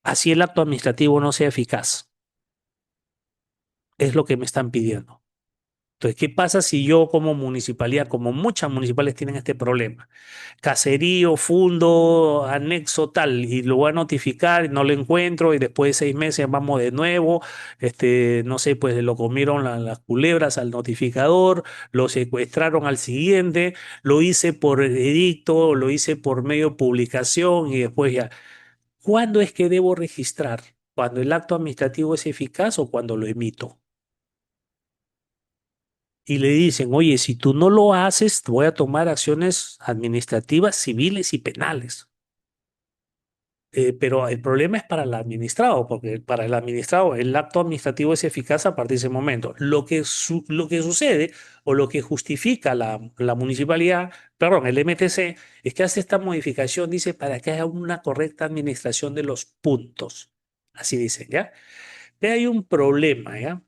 Así el acto administrativo no sea eficaz. Es lo que me están pidiendo. Entonces, ¿qué pasa si yo como municipalidad, como muchas municipalidades tienen este problema? Caserío, fundo, anexo tal, y lo voy a notificar, y no lo encuentro, y después de 6 meses vamos de nuevo, no sé, pues lo comieron las culebras al notificador, lo secuestraron al siguiente, lo hice por edicto, lo hice por medio de publicación, y después ya. ¿Cuándo es que debo registrar? ¿Cuando el acto administrativo es eficaz o cuando lo emito? Y le dicen, oye, si tú no lo haces, voy a tomar acciones administrativas, civiles y penales. Pero el problema es para el administrado, porque para el administrado el acto administrativo es eficaz a partir de ese momento. Lo que sucede o lo que justifica la municipalidad, perdón, el MTC, es que hace esta modificación, dice, para que haya una correcta administración de los puntos. Así dice, ¿ya? Pero hay un problema, ¿ya?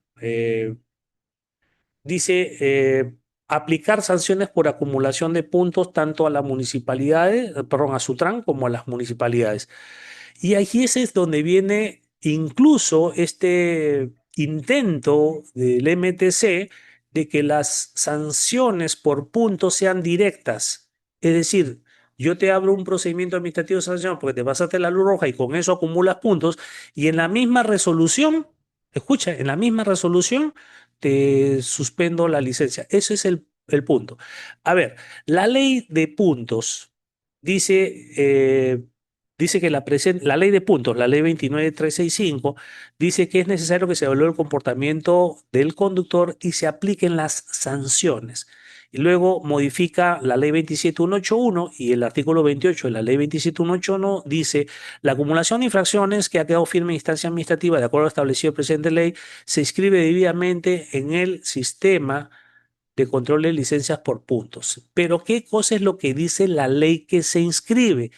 Dice, aplicar sanciones por acumulación de puntos tanto a las municipalidades, perdón, a Sutran como a las municipalidades. Y aquí ese es donde viene incluso este intento del MTC de que las sanciones por puntos sean directas. Es decir, yo te abro un procedimiento administrativo de sanción porque te pasaste la luz roja y con eso acumulas puntos y en la misma resolución, escucha, en la misma resolución te suspendo la licencia. Ese es el punto. A ver, la ley de puntos dice, dice que la ley de puntos, la ley 29365, dice que es necesario que se evalúe el comportamiento del conductor y se apliquen las sanciones. Y luego modifica la ley 27181 y el artículo 28 de la ley 27181 dice, la acumulación de infracciones que ha quedado firme en instancia administrativa de acuerdo a lo establecido en la presente ley se inscribe debidamente en el sistema de control de licencias por puntos. Pero ¿qué cosa es lo que dice la ley que se inscribe?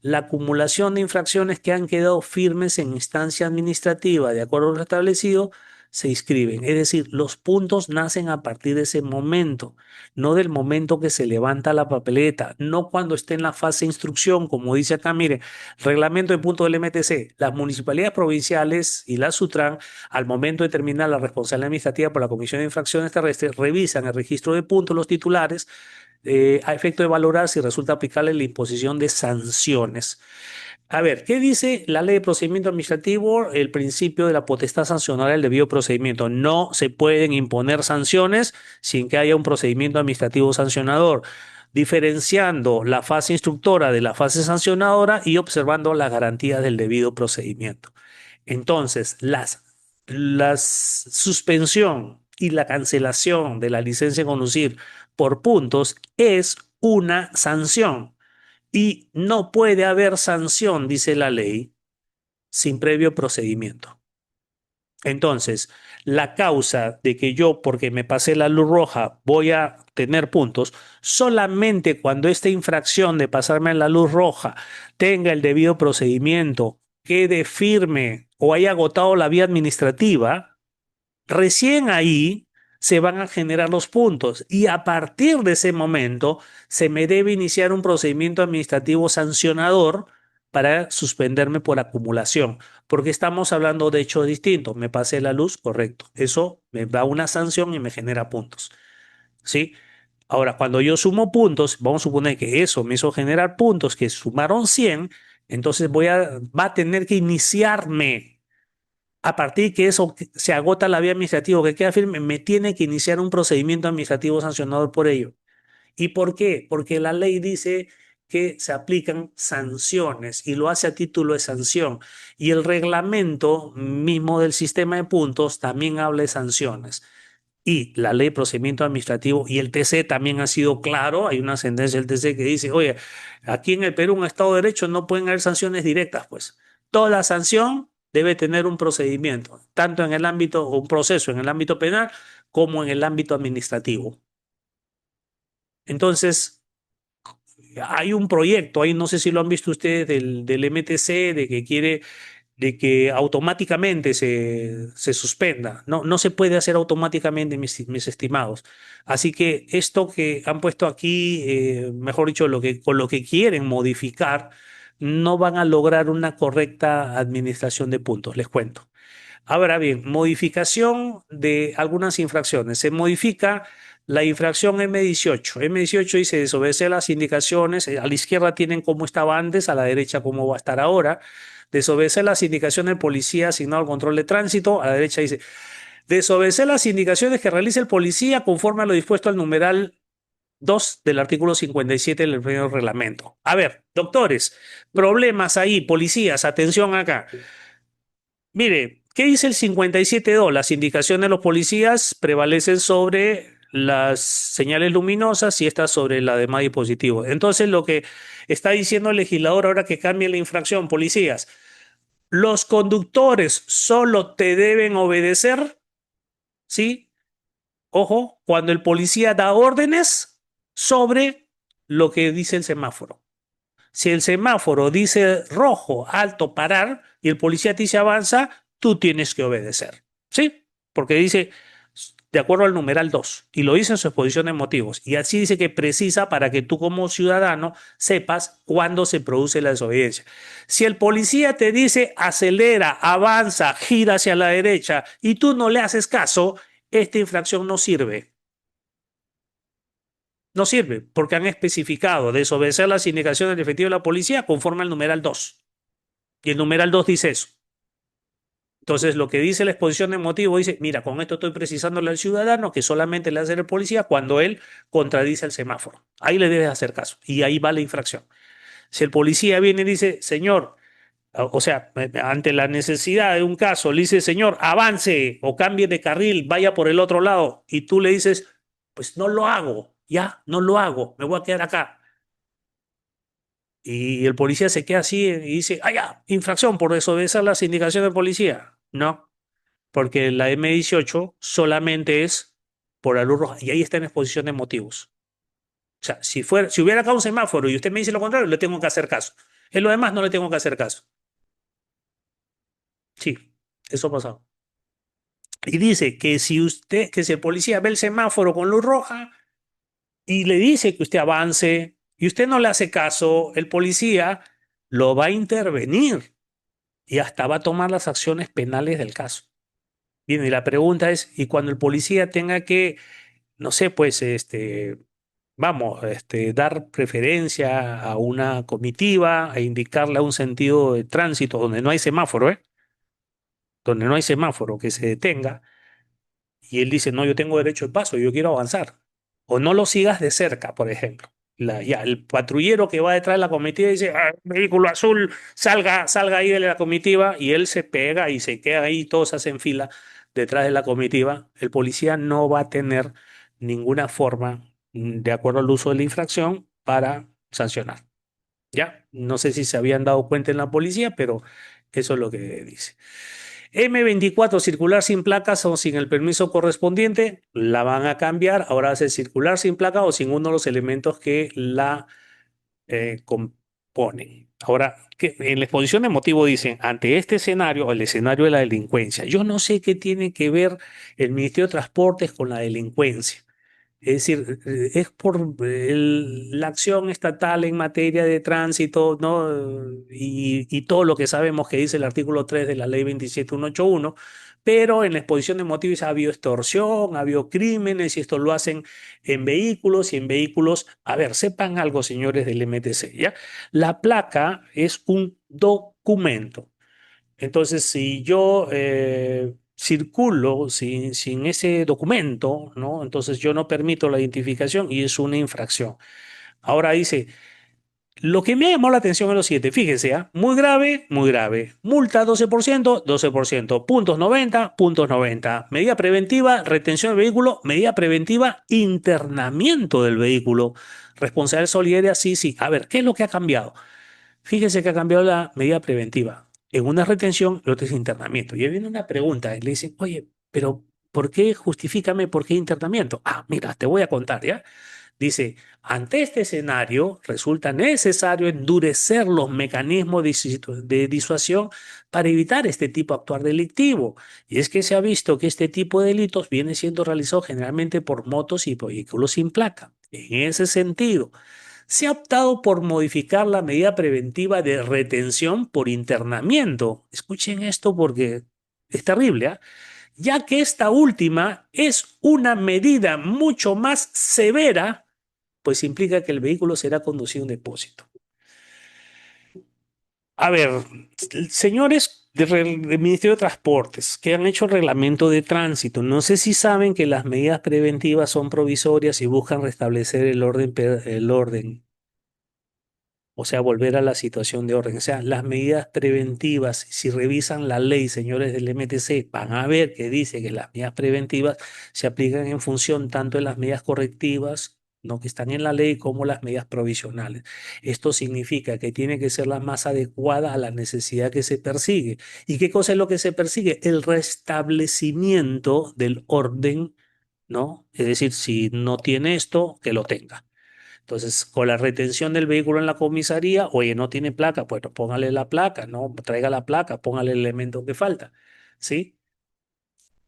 La acumulación de infracciones que han quedado firmes en instancia administrativa de acuerdo a lo establecido se inscriben. Es decir, los puntos nacen a partir de ese momento, no del momento que se levanta la papeleta, no cuando esté en la fase de instrucción, como dice acá, mire, reglamento de puntos del MTC. Las municipalidades provinciales y la Sutran, al momento de terminar la responsabilidad administrativa por la Comisión de Infracciones Terrestres, revisan el registro de puntos, los titulares, a efecto de valorar si resulta aplicable la imposición de sanciones. A ver, ¿qué dice la ley de procedimiento administrativo? El principio de la potestad sancionadora del debido procedimiento. No se pueden imponer sanciones sin que haya un procedimiento administrativo sancionador, diferenciando la fase instructora de la fase sancionadora y observando las garantías del debido procedimiento. Entonces, la suspensión y la cancelación de la licencia de conducir por puntos es una sanción y no puede haber sanción, dice la ley, sin previo procedimiento. Entonces, la causa de que yo, porque me pasé la luz roja, voy a tener puntos, solamente cuando esta infracción de pasarme la luz roja tenga el debido procedimiento, quede firme o haya agotado la vía administrativa, recién ahí se van a generar los puntos y a partir de ese momento se me debe iniciar un procedimiento administrativo sancionador para suspenderme por acumulación, porque estamos hablando de hechos distintos. Me pasé la luz, correcto. Eso me da una sanción y me genera puntos, ¿sí? Ahora, cuando yo sumo puntos, vamos a suponer que eso me hizo generar puntos que sumaron 100, entonces va a tener que iniciarme a partir que eso se agota la vía administrativa que queda firme, me tiene que iniciar un procedimiento administrativo sancionador por ello. ¿Y por qué? Porque la ley dice que se aplican sanciones y lo hace a título de sanción. Y el reglamento mismo del sistema de puntos también habla de sanciones. Y la ley de procedimiento administrativo y el TC también ha sido claro. Hay una sentencia del TC que dice, oye, aquí en el Perú, en Estado de Derecho, no pueden haber sanciones directas, pues. Toda sanción debe tener un procedimiento, tanto en el ámbito, o un proceso en el ámbito penal como en el ámbito administrativo. Entonces, hay un proyecto ahí, no sé si lo han visto ustedes, del MTC, de que automáticamente se suspenda. No, no se puede hacer automáticamente, mis estimados. Así que esto que han puesto aquí, mejor dicho, con lo que quieren modificar, no van a lograr una correcta administración de puntos, les cuento. Ahora bien, modificación de algunas infracciones. Se modifica la infracción M18. M18 dice desobedecer las indicaciones. A la izquierda tienen cómo estaba antes, a la derecha cómo va a estar ahora. Desobedecer las indicaciones del policía asignado al control de tránsito. A la derecha dice desobedecer las indicaciones que realice el policía conforme a lo dispuesto al numeral 2 del artículo 57 del primer reglamento. A ver, doctores, problemas ahí, policías, atención acá. Mire, ¿qué dice el 57.2? Las indicaciones de los policías prevalecen sobre las señales luminosas y estas sobre la demás dispositivos. Entonces, lo que está diciendo el legislador ahora que cambie la infracción, policías, los conductores solo te deben obedecer, ¿sí? Ojo, cuando el policía da órdenes sobre lo que dice el semáforo. Si el semáforo dice rojo, alto, parar, y el policía te dice avanza, tú tienes que obedecer. ¿Sí? Porque dice, de acuerdo al numeral 2 y lo dice en su exposición de motivos. Y así dice que precisa para que tú como ciudadano sepas cuándo se produce la desobediencia. Si el policía te dice acelera, avanza, gira hacia la derecha y tú no le haces caso, esta infracción no sirve. No sirve porque han especificado desobedecer las indicaciones del efectivo de la policía conforme al numeral 2. Y el numeral 2 dice eso. Entonces, lo que dice la exposición de motivo dice, mira, con esto estoy precisándole al ciudadano que solamente le hace el policía cuando él contradice el semáforo. Ahí le debes hacer caso. Y ahí va la infracción. Si el policía viene y dice, señor, o sea, ante la necesidad de un caso, le dice, señor, avance o cambie de carril, vaya por el otro lado, y tú le dices, pues no lo hago, ya, no lo hago, me voy a quedar acá. Y el policía se queda así y dice, ah, ya, infracción por desobedecer las indicaciones del policía. No, porque la M18 solamente es por la luz roja, y ahí está en exposición de motivos. O sea, si hubiera acá un semáforo y usted me dice lo contrario, le tengo que hacer caso. En lo demás no le tengo que hacer caso. Sí, eso ha pasado. Y dice que si el policía ve el semáforo con luz roja y le dice que usted avance y usted no le hace caso, el policía lo va a intervenir y hasta va a tomar las acciones penales del caso. Bien, y la pregunta es, ¿y cuando el policía tenga que, no sé, pues, vamos, dar preferencia a una comitiva, a indicarle un sentido de tránsito donde no hay semáforo, ¿eh? Donde no hay semáforo que se detenga? Y él dice, no, yo tengo derecho de paso, yo quiero avanzar. O no lo sigas de cerca, por ejemplo. Ya, el patrullero que va detrás de la comitiva dice, ah, vehículo azul, salga ahí de la comitiva, y él se pega y se queda ahí, todos hacen fila detrás de la comitiva. El policía no va a tener ninguna forma, de acuerdo al uso de la infracción, para sancionar. ¿Ya? No sé si se habían dado cuenta en la policía, pero eso es lo que dice. M24 circular sin placas o sin el permiso correspondiente, la van a cambiar. Ahora hace circular sin placa o sin uno de los elementos que la componen. Ahora, en la exposición de motivo dicen, ante este escenario, el escenario de la delincuencia, yo no sé qué tiene que ver el Ministerio de Transportes con la delincuencia. Es decir, es por la acción estatal en materia de tránsito, ¿no? Y todo lo que sabemos que dice el artículo 3 de la ley 27181, pero en la exposición de motivos ha habido extorsión, ha habido crímenes, y esto lo hacen en vehículos y en vehículos. A ver, sepan algo, señores del MTC, ¿ya? La placa es un documento. Entonces, si yo circulo sin ese documento, ¿no? Entonces yo no permito la identificación y es una infracción. Ahora dice, lo que me ha llamado la atención es lo siguiente, fíjense, ¿ah? Muy grave, muy grave. Multa 12%, 12%. Puntos 90, puntos 90. Medida preventiva, retención del vehículo. Medida preventiva, internamiento del vehículo. Responsabilidad solidaria, sí, sí. A ver, ¿qué es lo que ha cambiado? Fíjese que ha cambiado la medida preventiva. En una retención, el otro es internamiento. Y ahí viene una pregunta y le dicen, oye, pero ¿por qué? Justifícame por qué internamiento. Ah, mira, te voy a contar, ¿ya? Dice, ante este escenario resulta necesario endurecer los mecanismos de disuasión para evitar este tipo de actuar delictivo. Y es que se ha visto que este tipo de delitos viene siendo realizado generalmente por motos y vehículos sin placa. En ese sentido, se ha optado por modificar la medida preventiva de retención por internamiento. Escuchen esto porque Es terrible, ¿ah? Ya que esta última es una medida mucho más severa, pues implica que el vehículo será conducido en depósito. A ver, señores del Ministerio de Transportes que han hecho el reglamento de tránsito, no sé si saben que las medidas preventivas son provisorias y buscan restablecer el orden, o sea, volver a la situación de orden. O sea, las medidas preventivas, si revisan la ley, señores del MTC, van a ver que dice que las medidas preventivas se aplican en función tanto de las medidas correctivas, ¿no? que están en la ley, como las medidas provisionales. Esto significa que tiene que ser la más adecuada a la necesidad que se persigue. ¿Y qué cosa es lo que se persigue? El restablecimiento del orden, ¿no? Es decir, si no tiene esto, que lo tenga. Entonces, con la retención del vehículo en la comisaría, oye, no tiene placa, pues póngale la placa, ¿no? Traiga la placa, póngale el elemento que falta, ¿sí?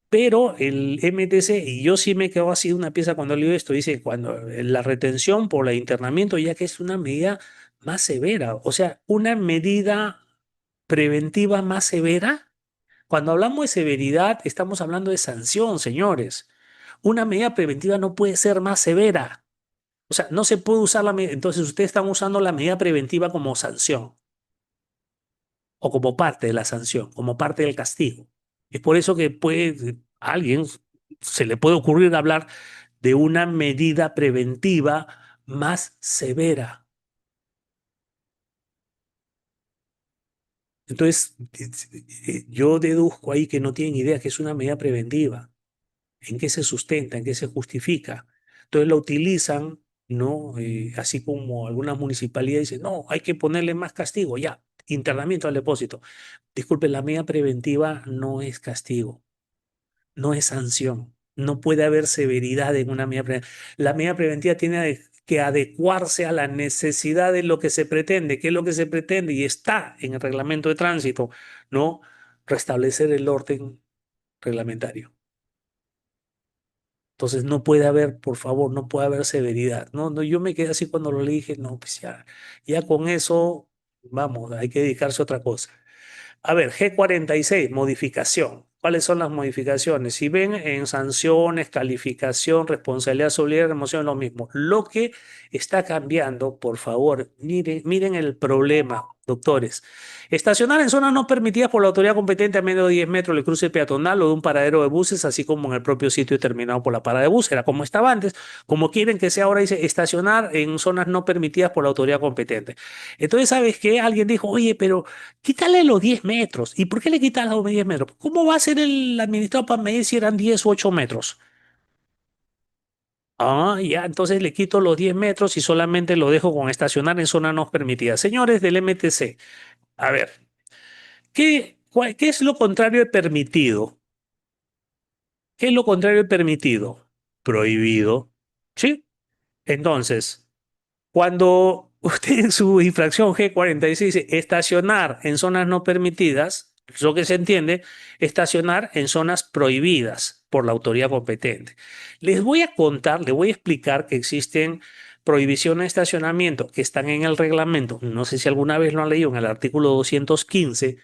Pero el MTC, y yo sí me quedo así una pieza cuando leo esto, dice, cuando la retención por el internamiento, ya que es una medida más severa, o sea, una medida preventiva más severa. Cuando hablamos de severidad, estamos hablando de sanción, señores. Una medida preventiva no puede ser más severa. O sea, no se puede usar entonces ustedes están usando la medida preventiva como sanción o como parte de la sanción, como parte del castigo. Es por eso que a alguien se le puede ocurrir hablar de una medida preventiva más severa. Entonces, yo deduzco ahí que no tienen idea que es una medida preventiva. ¿En qué se sustenta? ¿En qué se justifica? Entonces la utilizan, ¿no? Así como algunas municipalidades dicen, no, hay que ponerle más castigo, ya, internamiento al depósito. Disculpe, la medida preventiva no es castigo, no es sanción. No puede haber severidad en una medida preventiva. La medida preventiva tiene que adecuarse a la necesidad de lo que se pretende. ¿Qué es lo que se pretende? Y está en el reglamento de tránsito, ¿no? Restablecer el orden reglamentario. Entonces no puede haber, por favor, no puede haber severidad. No, no, yo me quedé así cuando lo leí, dije, no, pues ya, ya con eso, vamos, hay que dedicarse a otra cosa. A ver, G46, modificación. ¿Cuáles son las modificaciones? Si ven en sanciones, calificación, responsabilidad solidaria, remoción, lo mismo. Lo que está cambiando, por favor, miren el problema, doctores. Estacionar en zonas no permitidas por la autoridad competente a menos de 10 metros del cruce peatonal o de un paradero de buses, así como en el propio sitio determinado por la parada de bus. Era como estaba antes. Como quieren que sea ahora, dice estacionar en zonas no permitidas por la autoridad competente. Entonces, ¿sabes qué? Alguien dijo, oye, pero quítale los 10 metros. ¿Y por qué le quitas los 10 metros? ¿Cómo va a ser el administrado para medir si eran 10 u 8 metros? Ah, ya, entonces le quito los 10 metros y solamente lo dejo con estacionar en zona no permitida. Señores del MTC, a ver, ¿qué es lo contrario de permitido? ¿Qué es lo contrario de permitido? Prohibido. ¿Sí? Entonces, cuando usted en su infracción G46 dice estacionar en zonas no permitidas, lo que se entiende, estacionar en zonas prohibidas por la autoridad competente. Les voy a contar, les voy a explicar que existen prohibiciones de estacionamiento que están en el reglamento. No sé si alguna vez lo han leído en el artículo 215.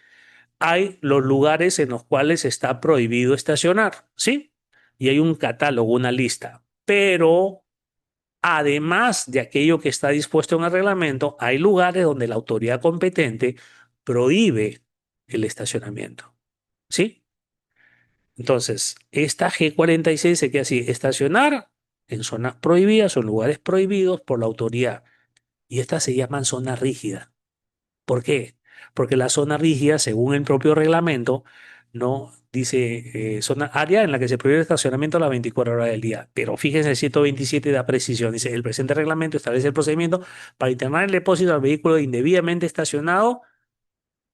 Hay los lugares en los cuales está prohibido estacionar, ¿sí? Y hay un catálogo, una lista. Pero además de aquello que está dispuesto en el reglamento, hay lugares donde la autoridad competente prohíbe el estacionamiento. ¿Sí? Entonces, esta G46 se queda así, estacionar en zonas prohibidas o en lugares prohibidos por la autoridad. Y estas se llaman zonas rígidas. ¿Por qué? Porque la zona rígida, según el propio reglamento, no dice zona área en la que se prohíbe el estacionamiento a las 24 horas del día. Pero fíjense, el 127 da precisión. Dice, el presente reglamento establece el procedimiento para internar el depósito al vehículo indebidamente estacionado.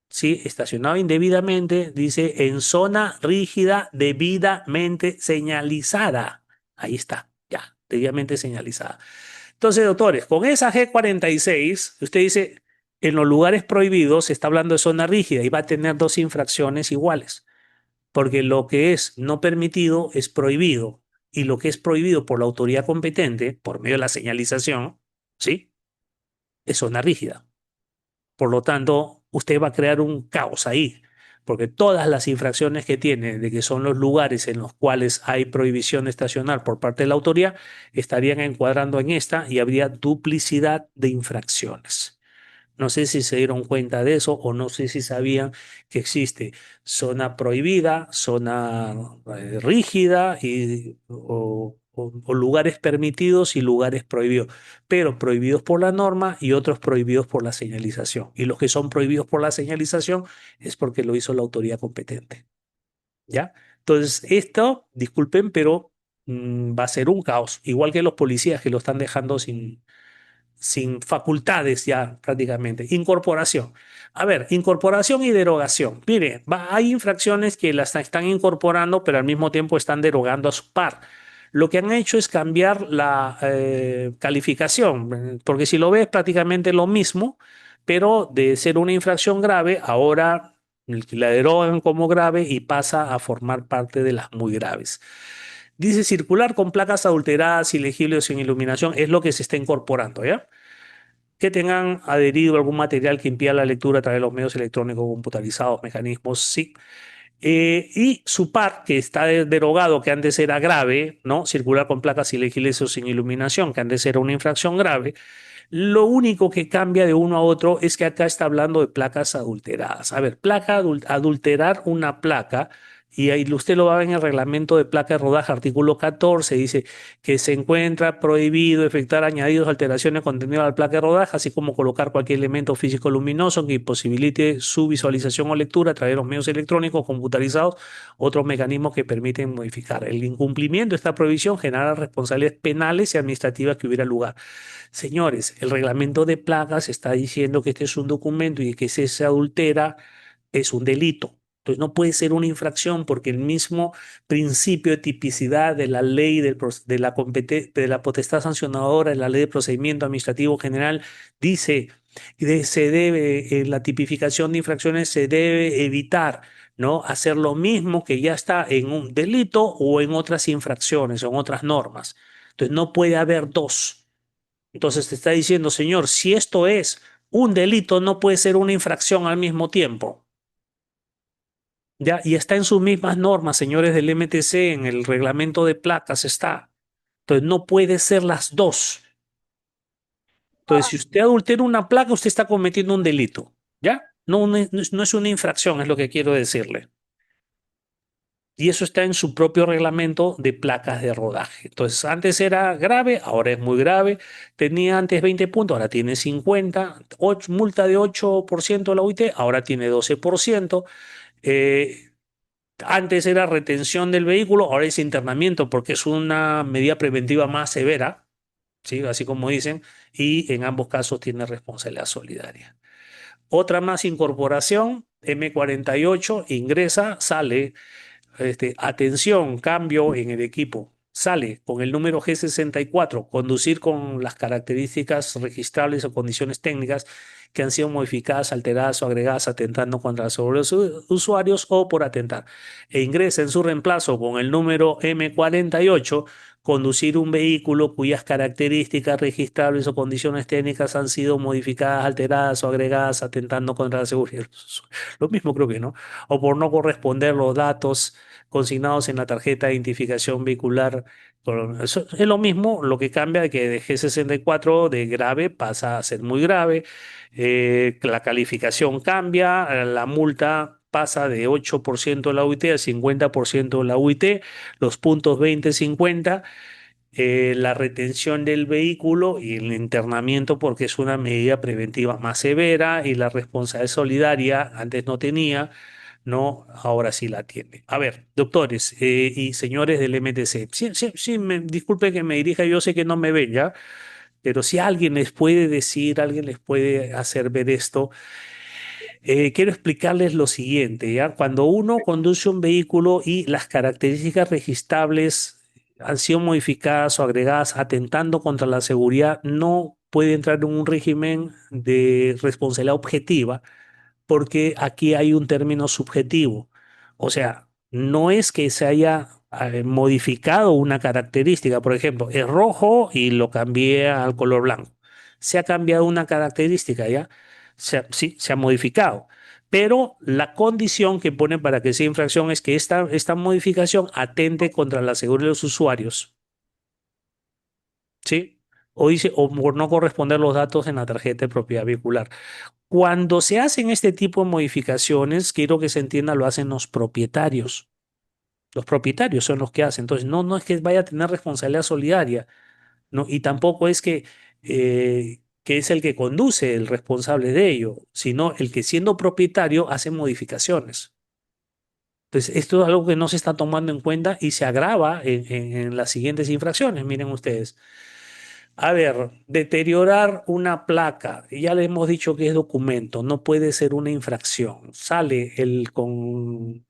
Sí, estacionado indebidamente, dice, en zona rígida debidamente señalizada. Ahí está, ya, debidamente señalizada. Entonces, doctores, con esa G46, usted dice, en los lugares prohibidos se está hablando de zona rígida y va a tener dos infracciones iguales, porque lo que es no permitido es prohibido y lo que es prohibido por la autoridad competente, por medio de la señalización, ¿sí? Es zona rígida. Por lo tanto, usted va a crear un caos ahí. porque todas las infracciones que tiene, de que son los lugares en los cuales hay prohibición estacional por parte de la autoridad, estarían encuadrando en esta y habría duplicidad de infracciones. No sé si se dieron cuenta de eso o no sé si sabían que existe zona prohibida, zona rígida o lugares permitidos y lugares prohibidos, pero prohibidos por la norma y otros prohibidos por la señalización. Y los que son prohibidos por la señalización es porque lo hizo la autoridad competente. ¿Ya? Entonces, esto, disculpen, pero va a ser un caos, igual que los policías que lo están dejando sin facultades ya prácticamente. Incorporación. A ver, incorporación y derogación. Mire, hay infracciones que las están incorporando, pero al mismo tiempo están derogando a su par. Lo que han hecho es cambiar la calificación, porque si lo ves prácticamente lo mismo, pero de ser una infracción grave, ahora la derogan como grave y pasa a formar parte de las muy graves. Dice circular con placas adulteradas, ilegibles o sin iluminación, es lo que se está incorporando, ¿ya? Que tengan adherido algún material que impida la lectura a través de los medios electrónicos computarizados, mecanismos, sí. Y su par, que está derogado, que antes era grave, ¿no? Circular con placas ilegibles o sin iluminación, que antes era una infracción grave. Lo único que cambia de uno a otro es que acá está hablando de placas adulteradas. A ver, adulterar una placa, y ahí usted lo va a ver en el reglamento de placa de rodaje, artículo 14, dice que se encuentra prohibido efectuar añadidos, alteraciones, contenido a la placa de rodaje, así como colocar cualquier elemento físico luminoso que imposibilite su visualización o lectura a través de los medios electrónicos, computarizados, otros mecanismos que permiten modificar. El incumplimiento de esta prohibición genera responsabilidades penales y administrativas que hubiera lugar. Señores, el reglamento de plagas está diciendo que este es un documento y que si se adultera es un delito. Entonces no puede ser una infracción porque el mismo principio de tipicidad de la ley de la potestad sancionadora de la ley de procedimiento administrativo general dice que se debe, en la tipificación de infracciones se debe evitar, ¿no? Hacer lo mismo que ya está en un delito o en otras infracciones o en otras normas. Entonces no puede haber dos. Entonces te está diciendo, señor, si esto es un delito, no puede ser una infracción al mismo tiempo. ¿Ya? Y está en sus mismas normas, señores del MTC, en el reglamento de placas está. Entonces no puede ser las dos. Entonces, si usted adultera una placa, usted está cometiendo un delito. ¿Ya? No es una infracción, es lo que quiero decirle. Y eso está en su propio reglamento de placas de rodaje. Entonces, antes era grave, ahora es muy grave. Tenía antes 20 puntos, ahora tiene 50. Multa de 8% de la OIT, ahora tiene 12%. Eh, Antes era retención del vehículo, ahora es internamiento porque es una medida preventiva más severa, ¿sí? Así como dicen, y en ambos casos tiene responsabilidad solidaria. Otra más incorporación, M48, ingresa, sale. Atención, cambio en el equipo. Sale con el número G64, conducir con las características registrables o condiciones técnicas que han sido modificadas, alteradas o agregadas atentando contra los usuarios o por atentar. E ingresa en su reemplazo con el número M48, conducir un vehículo cuyas características registrables o condiciones técnicas han sido modificadas, alteradas o agregadas atentando contra la seguridad. Lo mismo creo que no. O por no corresponder los datos consignados en la tarjeta de identificación vehicular. Eso es lo mismo, lo que cambia de que de G64 de grave pasa a ser muy grave. La calificación cambia, la multa pasa de 8% de la UIT a 50% de la UIT, los puntos 20-50, la retención del vehículo y el internamiento porque es una medida preventiva más severa y la responsabilidad solidaria antes no tenía, no, ahora sí la tiene. A ver, doctores y señores del MTC, sí, sí, sí, disculpe que me dirija, yo sé que no me ven ya, pero si alguien les puede decir, alguien les puede hacer ver esto, quiero explicarles lo siguiente, ¿ya? Cuando uno conduce un vehículo y las características registrables han sido modificadas o agregadas atentando contra la seguridad, no puede entrar en un régimen de responsabilidad objetiva porque aquí hay un término subjetivo. O sea, no es que se haya modificado una característica, por ejemplo, es rojo y lo cambié al color blanco. Se ha cambiado una característica, ¿ya? Sí, se ha modificado, Pero la condición que ponen para que sea infracción es que esta modificación atente contra la seguridad de los usuarios, ¿sí? O dice, o por no corresponder los datos en la tarjeta de propiedad vehicular. Cuando se hacen este tipo de modificaciones, quiero que se entienda, lo hacen los propietarios. Los propietarios son los que hacen. Entonces, no es que vaya a tener responsabilidad solidaria, ¿no? Y tampoco es que es el que conduce el responsable de ello, sino el que siendo propietario hace modificaciones. Entonces, esto es algo que no se está tomando en cuenta y se agrava en las siguientes infracciones. Miren ustedes. A ver, deteriorar una placa, ya le hemos dicho que es documento, no puede ser una infracción. Sale el con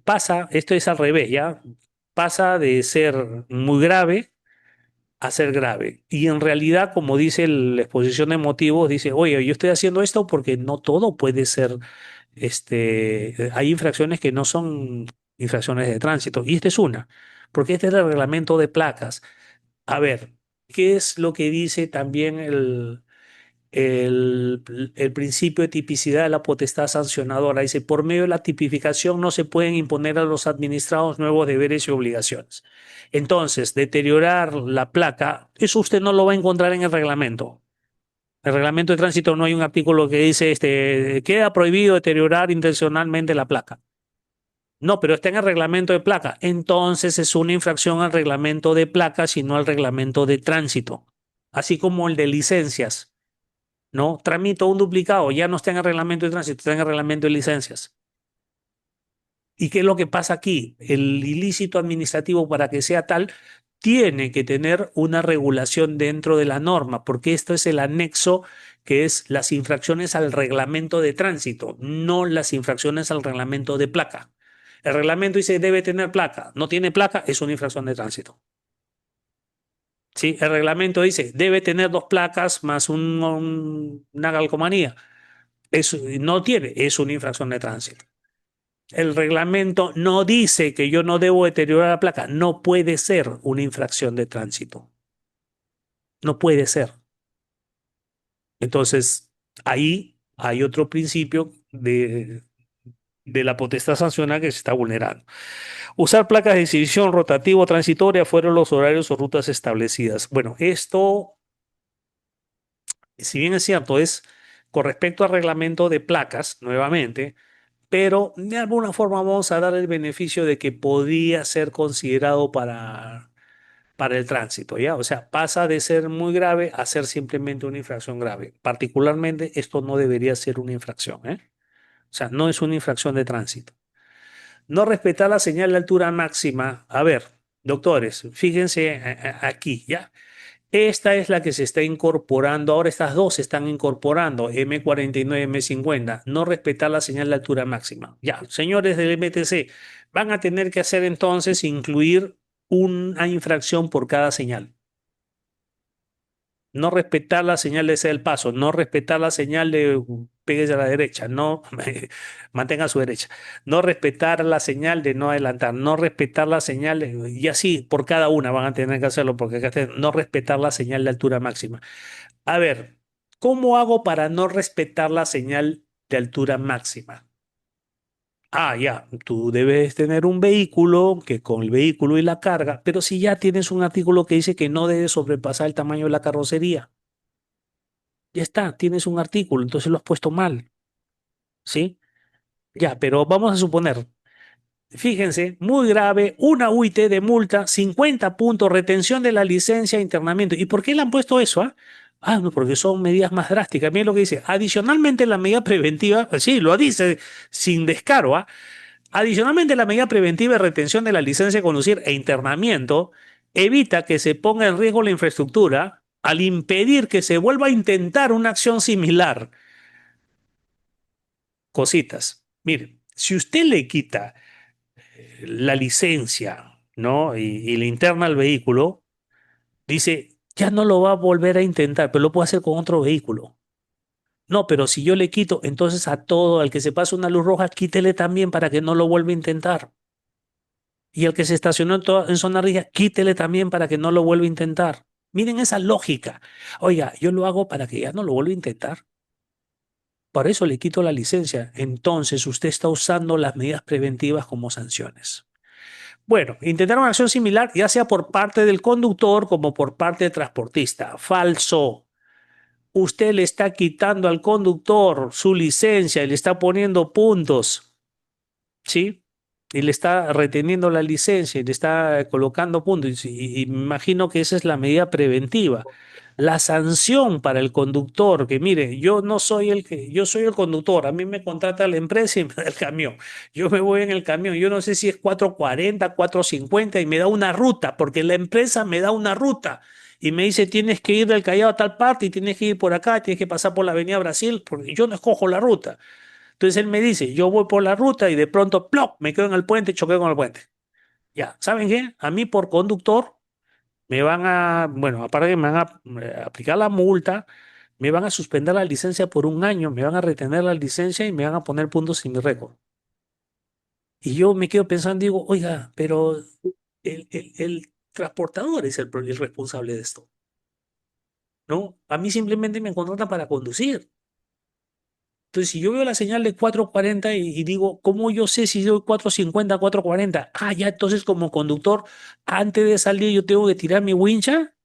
pasa, esto es al revés, ¿ya? Pasa de ser muy grave a ser grave. Y en realidad, como dice la exposición de motivos, dice, oye, yo estoy haciendo esto porque no todo puede ser, hay infracciones que no son infracciones de tránsito. Y esta es una, porque este es el reglamento de placas. A ver, ¿qué es lo que dice también el, el principio de tipicidad de la potestad sancionadora? Dice, por medio de la tipificación no se pueden imponer a los administrados nuevos deberes y obligaciones. Entonces, deteriorar la placa, eso usted no lo va a encontrar en el reglamento. El reglamento de tránsito no hay un artículo que dice, queda prohibido deteriorar intencionalmente la placa. No, pero está en el reglamento de placa. Entonces es una infracción al reglamento de placas y no al reglamento de tránsito. Así como el de licencias. ¿No? Tramito un duplicado, ya no está en el reglamento de tránsito, está en el reglamento de licencias. ¿Y qué es lo que pasa aquí? El ilícito administrativo, para que sea tal, tiene que tener una regulación dentro de la norma, porque esto es el anexo que es las infracciones al reglamento de tránsito, no las infracciones al reglamento de placa. El reglamento dice debe tener placa, no tiene placa, es una infracción de tránsito. ¿Sí? El reglamento dice debe tener dos placas más una calcomanía. No tiene, es una infracción de tránsito. El reglamento no dice que yo no debo deteriorar la placa. No puede ser una infracción de tránsito. No puede ser. Entonces, ahí hay otro principio de la potestad sancional que se está vulnerando. Usar placas de exhibición rotativa o transitoria fueron los horarios o rutas establecidas. Bueno, esto, si bien es cierto, es con respecto al reglamento de placas, nuevamente, pero de alguna forma vamos a dar el beneficio de que podría ser considerado para el tránsito, ¿ya? O sea, pasa de ser muy grave a ser simplemente una infracción grave. Particularmente, esto no debería ser una infracción, ¿eh? O sea, no es una infracción de tránsito. No respetar la señal de altura máxima. A ver, doctores, fíjense aquí, ¿ya? Esta es la que se está incorporando. Ahora estas dos se están incorporando, M49, M50. No respetar la señal de altura máxima. Ya, señores del MTC, van a tener que hacer entonces incluir una infracción por cada señal. No respetar la señal de ceder el paso, no respetar la señal de pegues a la derecha, no mantenga a su derecha, no respetar la señal de no adelantar, no respetar la señal, y así por cada una van a tener que hacerlo, porque acá no respetar la señal de altura máxima. A ver, ¿cómo hago para no respetar la señal de altura máxima? Ah, ya, tú debes tener un vehículo que con el vehículo y la carga, pero si ya tienes un artículo que dice que no debe sobrepasar el tamaño de la carrocería. Ya está, tienes un artículo, entonces lo has puesto mal, ¿sí? Ya, pero vamos a suponer, fíjense, muy grave, una UIT de multa, 50 puntos, retención de la licencia, internamiento. ¿Y por qué le han puesto eso? No, porque son medidas más drásticas. Miren lo que dice. Adicionalmente, la medida preventiva, sí, lo dice sin descaro, ¿ah? Adicionalmente, la medida preventiva de retención de la licencia de conducir e internamiento evita que se ponga en riesgo la infraestructura al impedir que se vuelva a intentar una acción similar. Cositas. Mire, si usted le quita la licencia, ¿no? Y le interna al vehículo, dice, ya no lo va a volver a intentar, pero lo puede hacer con otro vehículo. No, pero si yo le quito, entonces a todo, al que se pasa una luz roja, quítele también para que no lo vuelva a intentar. Y al que se estacionó en zona rígida, quítele también para que no lo vuelva a intentar. Miren esa lógica. Oiga, yo lo hago para que ya no lo vuelva a intentar. Para eso le quito la licencia. Entonces usted está usando las medidas preventivas como sanciones. Bueno, intentar una acción similar, ya sea por parte del conductor como por parte del transportista. Falso. Usted le está quitando al conductor su licencia y le está poniendo puntos, ¿sí? Y le está reteniendo la licencia y le está colocando puntos. Y me imagino que esa es la medida preventiva. La sanción para el conductor, que mire, yo no soy yo soy el conductor, a mí me contrata la empresa y me da el camión. Yo me voy en el camión, yo no sé si es 440, 450 y me da una ruta, porque la empresa me da una ruta y me dice tienes que ir del Callao a tal parte y tienes que ir por acá, tienes que pasar por la Avenida Brasil, porque yo no escojo la ruta. Entonces él me dice, yo voy por la ruta y de pronto, ¡plop!, me quedo en el puente, choqué con el puente. Ya, ¿saben qué? A mí por conductor me van a, bueno, aparte que me van a aplicar la multa, me van a suspender la licencia por un año, me van a retener la licencia y me van a poner puntos en mi récord. Y yo me quedo pensando, digo, oiga, pero el transportador es el responsable de esto, ¿no? A mí simplemente me contratan para conducir. Entonces, si yo veo la señal de 440 y digo, ¿cómo yo sé si doy 450, 440? Ah, ya, entonces como conductor, antes de salir yo tengo que tirar mi wincha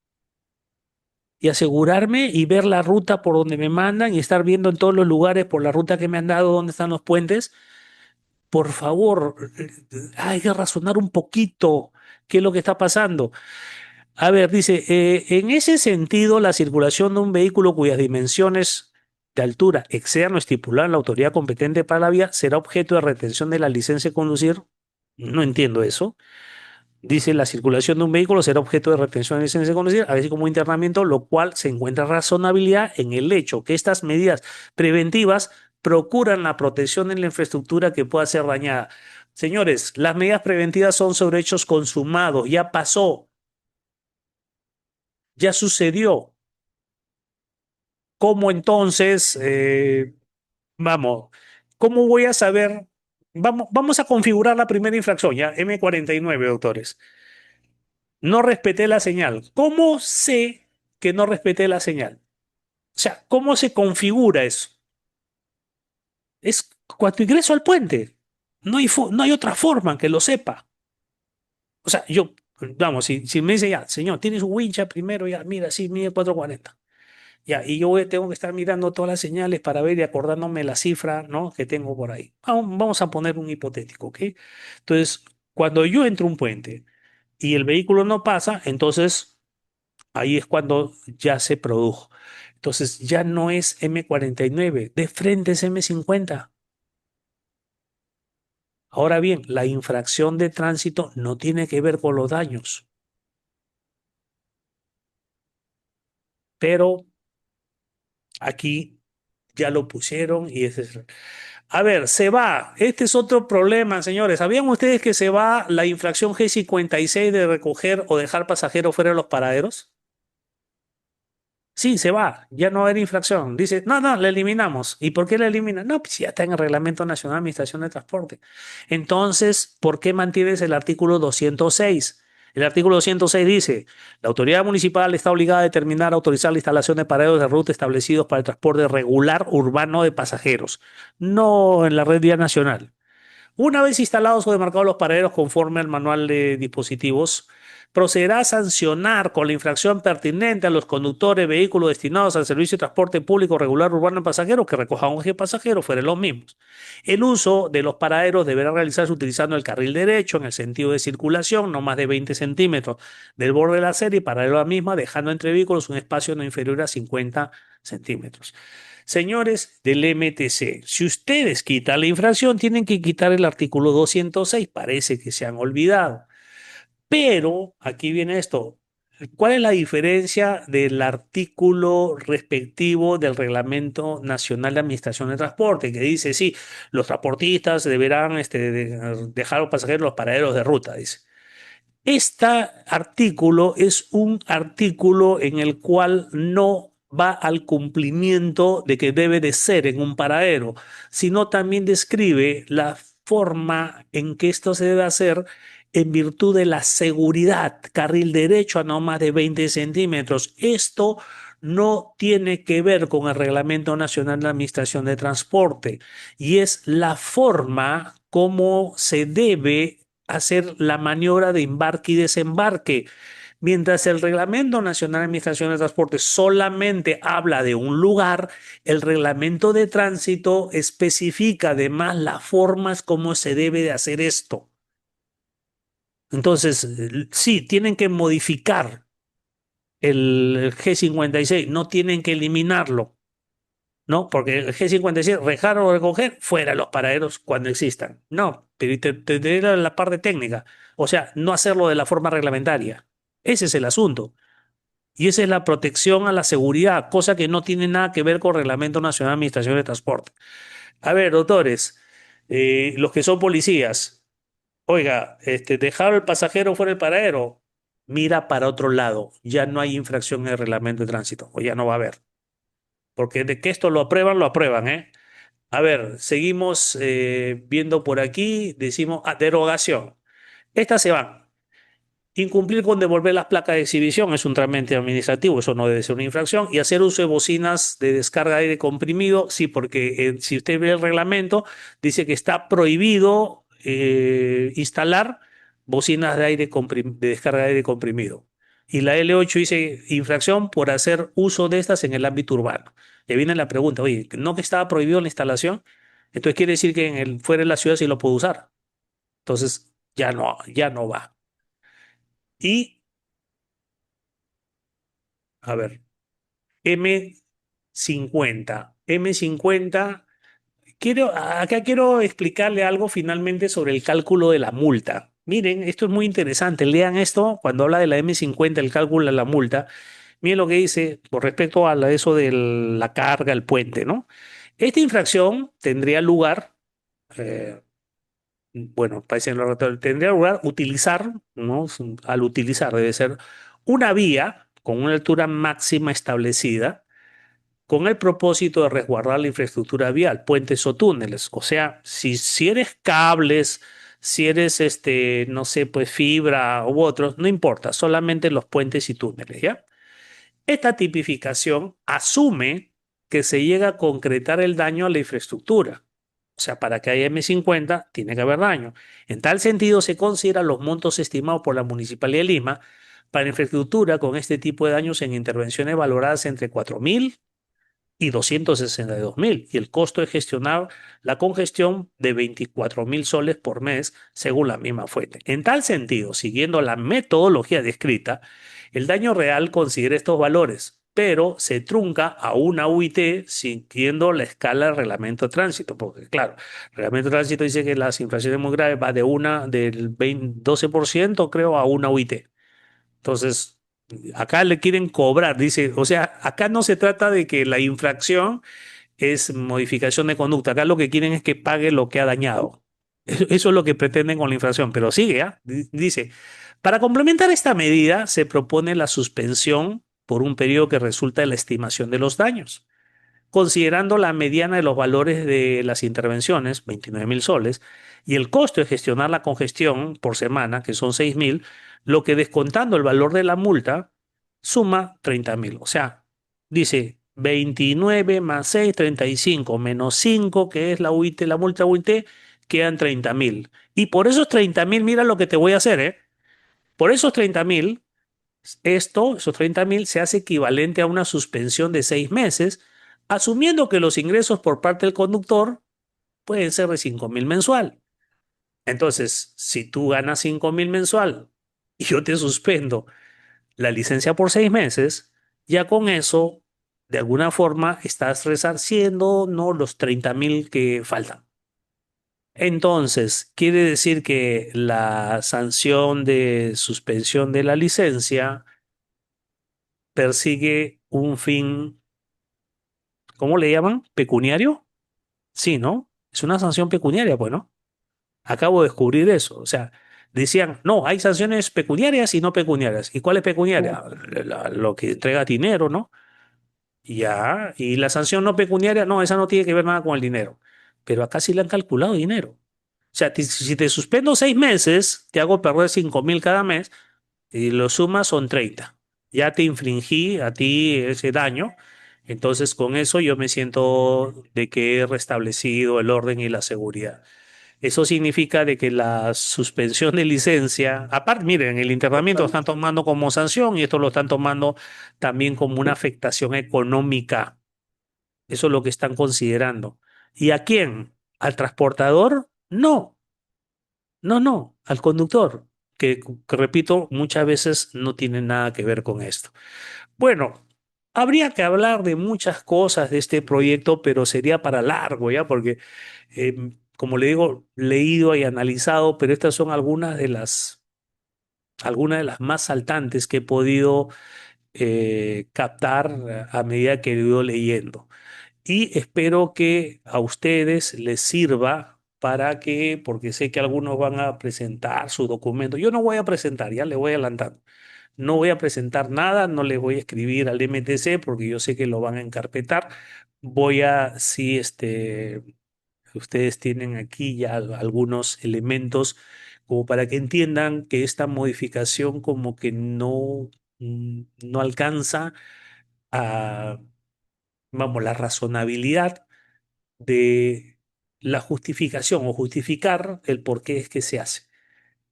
y asegurarme y ver la ruta por donde me mandan y estar viendo en todos los lugares por la ruta que me han dado, dónde están los puentes. Por favor, hay que razonar un poquito qué es lo que está pasando. A ver, dice, en ese sentido, la circulación de un vehículo cuyas dimensiones de altura excedan lo estipulado en la autoridad competente para la vía será objeto de retención de la licencia de conducir. No entiendo eso. Dice, la circulación de un vehículo será objeto de retención de licencia de conducir, así como internamiento, lo cual se encuentra razonabilidad en el hecho que estas medidas preventivas procuran la protección de la infraestructura que pueda ser dañada. Señores, las medidas preventivas son sobre hechos consumados, ya pasó, ya sucedió. ¿Cómo entonces, vamos, cómo voy a saber? Vamos a configurar la primera infracción, ya, M49, doctores. No respeté la señal. ¿Cómo sé que no respeté la señal? O sea, ¿cómo se configura eso? Es cuando ingreso al puente. No hay otra forma que lo sepa. O sea, yo, vamos, si me dice ya, señor, tienes un wincha primero, ya, mira, sí, mide 440. Ya, y tengo que estar mirando todas las señales para ver y acordándome la cifra, ¿no?, que tengo por ahí. Vamos a poner un hipotético, ¿ok? Entonces, cuando yo entro a un puente y el vehículo no pasa, entonces ahí es cuando ya se produjo. Entonces ya no es M49, de frente es M50. Ahora bien, la infracción de tránsito no tiene que ver con los daños, pero aquí ya lo pusieron y ese es... A ver, se va. Este es otro problema, señores. ¿Sabían ustedes que se va la infracción G56 de recoger o dejar pasajeros fuera de los paraderos? Sí, se va, ya no va a haber infracción. Dice, no, no, la eliminamos. ¿Y por qué la eliminan? No, pues ya está en el Reglamento Nacional de Administración de Transporte. Entonces, ¿por qué mantienes el artículo 206? El artículo 206 dice, la autoridad municipal está obligada a determinar, autorizar la instalación de paraderos de ruta establecidos para el transporte regular urbano de pasajeros, no en la red vía nacional. Una vez instalados o demarcados los paraderos conforme al manual de dispositivos, procederá a sancionar con la infracción pertinente a los conductores de vehículos destinados al servicio de transporte público regular urbano de pasajeros que recojan un eje pasajero fuera de los mismos. El uso de los paraderos deberá realizarse utilizando el carril derecho en el sentido de circulación, no más de 20 centímetros del borde de la acera y paralelo a la misma, dejando entre vehículos un espacio no inferior a 50 centímetros. Señores del MTC, si ustedes quitan la infracción, tienen que quitar el artículo 206. Parece que se han olvidado. Pero aquí viene esto. ¿Cuál es la diferencia del artículo respectivo del Reglamento Nacional de Administración de Transporte? Que dice, sí, los transportistas deberán dejar a los pasajeros en los paraderos de ruta, dice. Este artículo es un artículo en el cual no va al cumplimiento de que debe de ser en un paradero, sino también describe la forma en que esto se debe hacer en virtud de la seguridad, carril derecho a no más de 20 centímetros. Esto no tiene que ver con el Reglamento Nacional de Administración de Transporte y es la forma como se debe hacer la maniobra de embarque y desembarque. Mientras el Reglamento Nacional de Administración de Transporte solamente habla de un lugar, el Reglamento de Tránsito especifica además las formas como se debe de hacer esto. Entonces, sí, tienen que modificar el G56, no tienen que eliminarlo, ¿no? Porque el G56, rejar o recoger, fuera los paraderos cuando existan. No, pero te da la parte técnica. O sea, no hacerlo de la forma reglamentaria. Ese es el asunto. Y esa es la protección a la seguridad, cosa que no tiene nada que ver con Reglamento Nacional de Administración de Transporte. A ver, doctores, los que son policías, oiga, dejar al pasajero fuera del paradero, mira para otro lado, ya no hay infracción en el reglamento de tránsito, o ya no va a haber, porque de que esto lo aprueban, ¿eh? A ver, seguimos viendo por aquí, decimos, derogación. Estas se van. Incumplir con devolver las placas de exhibición es un trámite administrativo, eso no debe ser una infracción. Y hacer uso de bocinas de descarga de aire comprimido, sí, porque si usted ve el reglamento, dice que está prohibido instalar bocinas de descarga de aire comprimido. Y la L8 dice infracción por hacer uso de estas en el ámbito urbano. Y viene la pregunta, oye, ¿no que estaba prohibido la instalación? Entonces quiere decir que fuera de la ciudad sí lo puedo usar. Entonces ya no va. Y, a ver. M50. Acá quiero explicarle algo finalmente sobre el cálculo de la multa. Miren, esto es muy interesante. Lean esto cuando habla de la M50, el cálculo de la multa. Miren lo que dice con respecto a eso de la carga, el puente, ¿no? Esta infracción tendría lugar, eh, bueno, parece en lo relatorio, tendría lugar utilizar, ¿no? Al utilizar debe ser una vía con una altura máxima establecida con el propósito de resguardar la infraestructura vial, puentes o túneles. O sea, si eres cables, si eres, no sé, pues fibra u otros, no importa, solamente los puentes y túneles, ¿ya? Esta tipificación asume que se llega a concretar el daño a la infraestructura. O sea, para que haya M50 tiene que haber daño. En tal sentido, se consideran los montos estimados por la Municipalidad de Lima para infraestructura con este tipo de daños en intervenciones valoradas entre 4.000 y 262.000. Y el costo de gestionar la congestión de 24.000 soles por mes, según la misma fuente. En tal sentido, siguiendo la metodología descrita, el daño real considera estos valores, pero se trunca a una UIT siguiendo la escala del reglamento de tránsito, porque claro, el reglamento de tránsito dice que las infracciones muy graves va del 12%, creo, a una UIT. Entonces, acá le quieren cobrar, dice, o sea, acá no se trata de que la infracción es modificación de conducta, acá lo que quieren es que pague lo que ha dañado. Eso es lo que pretenden con la infracción, pero sigue, ¿ah? Dice, para complementar esta medida se propone la suspensión por un periodo que resulta de la estimación de los daños considerando la mediana de los valores de las intervenciones, 29.000 soles, y el costo de gestionar la congestión por semana, que son 6.000, lo que descontando el valor de la multa suma 30.000. O sea, dice 29 más 6, 35, menos 5, que es la UIT, la multa UIT, quedan 30.000. Y por esos 30.000, mira lo que te voy a hacer, ¿eh? Por esos 30.000, esos 30.000 se hace equivalente a una suspensión de 6 meses, asumiendo que los ingresos por parte del conductor pueden ser de 5.000 mensual. Entonces, si tú ganas 5.000 mensual y yo te suspendo la licencia por 6 meses, ya con eso, de alguna forma, estás resarciendo, ¿no?, los 30.000 que faltan. Entonces, quiere decir que la sanción de suspensión de la licencia persigue un fin, ¿cómo le llaman? ¿Pecuniario? Sí, ¿no? Es una sanción pecuniaria, pues, ¿no? Acabo de descubrir eso. O sea, decían, no, hay sanciones pecuniarias y no pecuniarias. ¿Y cuál es pecuniaria? Lo que entrega dinero, ¿no? Ya, y la sanción no pecuniaria, no, esa no tiene que ver nada con el dinero. Pero acá sí le han calculado dinero. O sea, si te suspendo 6 meses, te hago perder 5.000 cada mes y lo sumas son 30. ya te infligí a ti ese daño, entonces con eso yo me siento de que he restablecido el orden y la seguridad. Eso significa de que la suspensión de licencia, aparte, miren, el internamiento lo están tomando como sanción y esto lo están tomando también como una afectación económica. Eso es lo que están considerando. ¿Y a quién? ¿Al transportador? No, no, al conductor, que repito, muchas veces no tiene nada que ver con esto. Bueno, habría que hablar de muchas cosas de este proyecto, pero sería para largo, ¿ya? Porque, como le digo, leído y analizado, pero estas son algunas de las más saltantes que he podido captar a medida que he ido leyendo. Y espero que a ustedes les sirva para que, porque sé que algunos van a presentar su documento. Yo no voy a presentar, ya le voy adelantando. No voy a presentar nada, no les voy a escribir al MTC porque yo sé que lo van a encarpetar. Voy a, si ustedes tienen aquí ya algunos elementos como para que entiendan que esta modificación como que no alcanza a, vamos, la razonabilidad de la justificación o justificar el por qué es que se hace.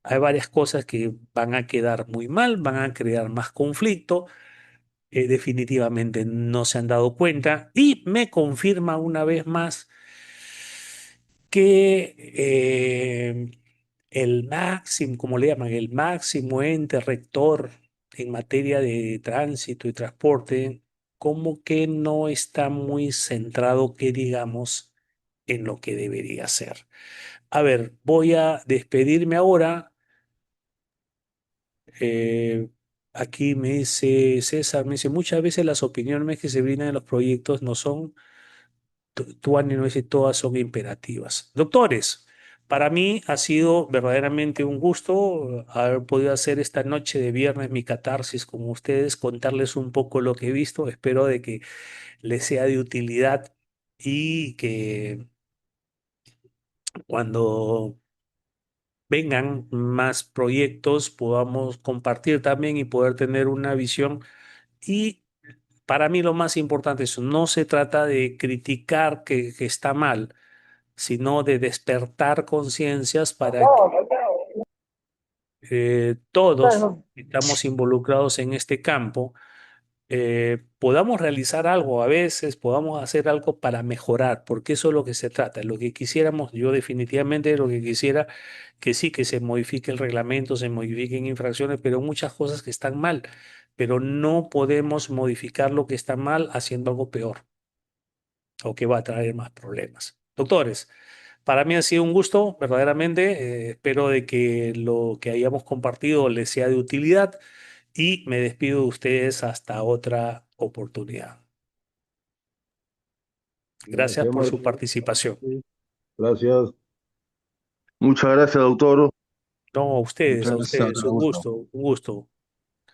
Hay varias cosas que van a quedar muy mal, van a crear más conflicto, definitivamente no se han dado cuenta y me confirma una vez más que el máximo, como le llaman, el máximo ente rector en materia de tránsito y transporte, como que no está muy centrado, que digamos, en lo que debería ser. A ver, voy a despedirme ahora. Eh, Aquí me dice César, me dice, muchas veces las opiniones que se brindan en los proyectos no son, Tuani no dice, todas son imperativas. Doctores, para mí ha sido verdaderamente un gusto haber podido hacer esta noche de viernes mi catarsis con ustedes, contarles un poco lo que he visto. Espero de que les sea de utilidad y que cuando vengan más proyectos podamos compartir también y poder tener una visión. Y para mí lo más importante es, no se trata de criticar que está mal, sino de despertar conciencias para que todos que estamos involucrados en este campo podamos realizar algo a veces, podamos hacer algo para mejorar, porque eso es lo que se trata. Lo que quisiéramos, yo definitivamente lo que quisiera, que sí, que se modifique el reglamento, se modifiquen infracciones, pero muchas cosas que están mal, pero no podemos modificar lo que está mal haciendo algo peor o que va a traer más problemas. Doctores, para mí ha sido un gusto, verdaderamente. Espero de que lo que hayamos compartido les sea de utilidad y me despido de ustedes hasta otra oportunidad. Gracias Gracias, por su Marco. participación. Gracias. Muchas gracias, doctor. No, Muchas a gracias, ustedes, un Augusto. gusto, un gusto.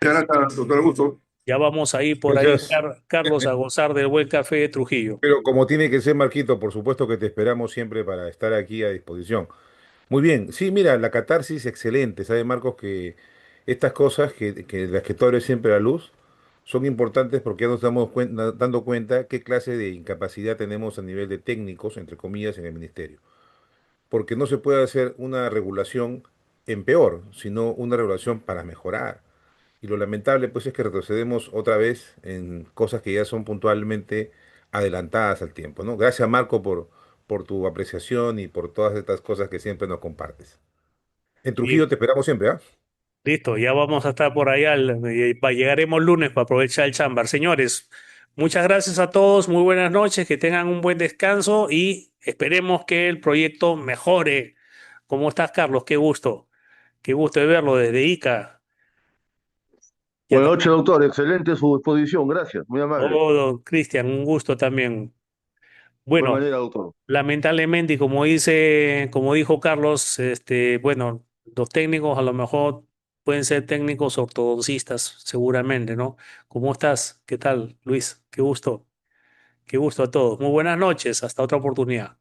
Muchas gracias, doctor Augusto. Ya vamos a ir por ahí, Gracias. Carlos, a gozar del buen café de Trujillo. Pero como tiene que ser, Marquito, por supuesto que te esperamos siempre para estar aquí a disposición. Muy bien, sí, mira, la catarsis excelente. Sabe, Marcos, que estas cosas que las que tú abres siempre a la luz son importantes porque ya nos estamos dando cuenta qué clase de incapacidad tenemos a nivel de técnicos, entre comillas, en el ministerio. Porque no se puede hacer una regulación en peor, sino una regulación para mejorar. Y lo lamentable, pues, es que retrocedemos otra vez en cosas que ya son puntualmente adelantadas al tiempo, ¿no? Gracias, Marco, por tu apreciación y por todas estas cosas que siempre nos compartes. En Trujillo Y te esperamos siempre, ¿ah? listo, ya vamos a estar por allá, llegaremos lunes para aprovechar el chambar. Señores, muchas gracias a todos, muy buenas noches, que tengan un buen descanso y esperemos que el proyecto mejore. ¿Cómo estás, Carlos? Qué gusto de verlo desde Ica. Ya Buenas nos... noches, doctor. Excelente su exposición. Gracias. Muy amable. Oh, Cristian, un gusto también. De igual Bueno, manera, doctor. lamentablemente, y como dijo Carlos, bueno, los técnicos a lo mejor pueden ser técnicos ortodoncistas, seguramente, ¿no? ¿Cómo estás? ¿Qué tal, Luis? Qué gusto a todos. Muy buenas noches, hasta otra oportunidad.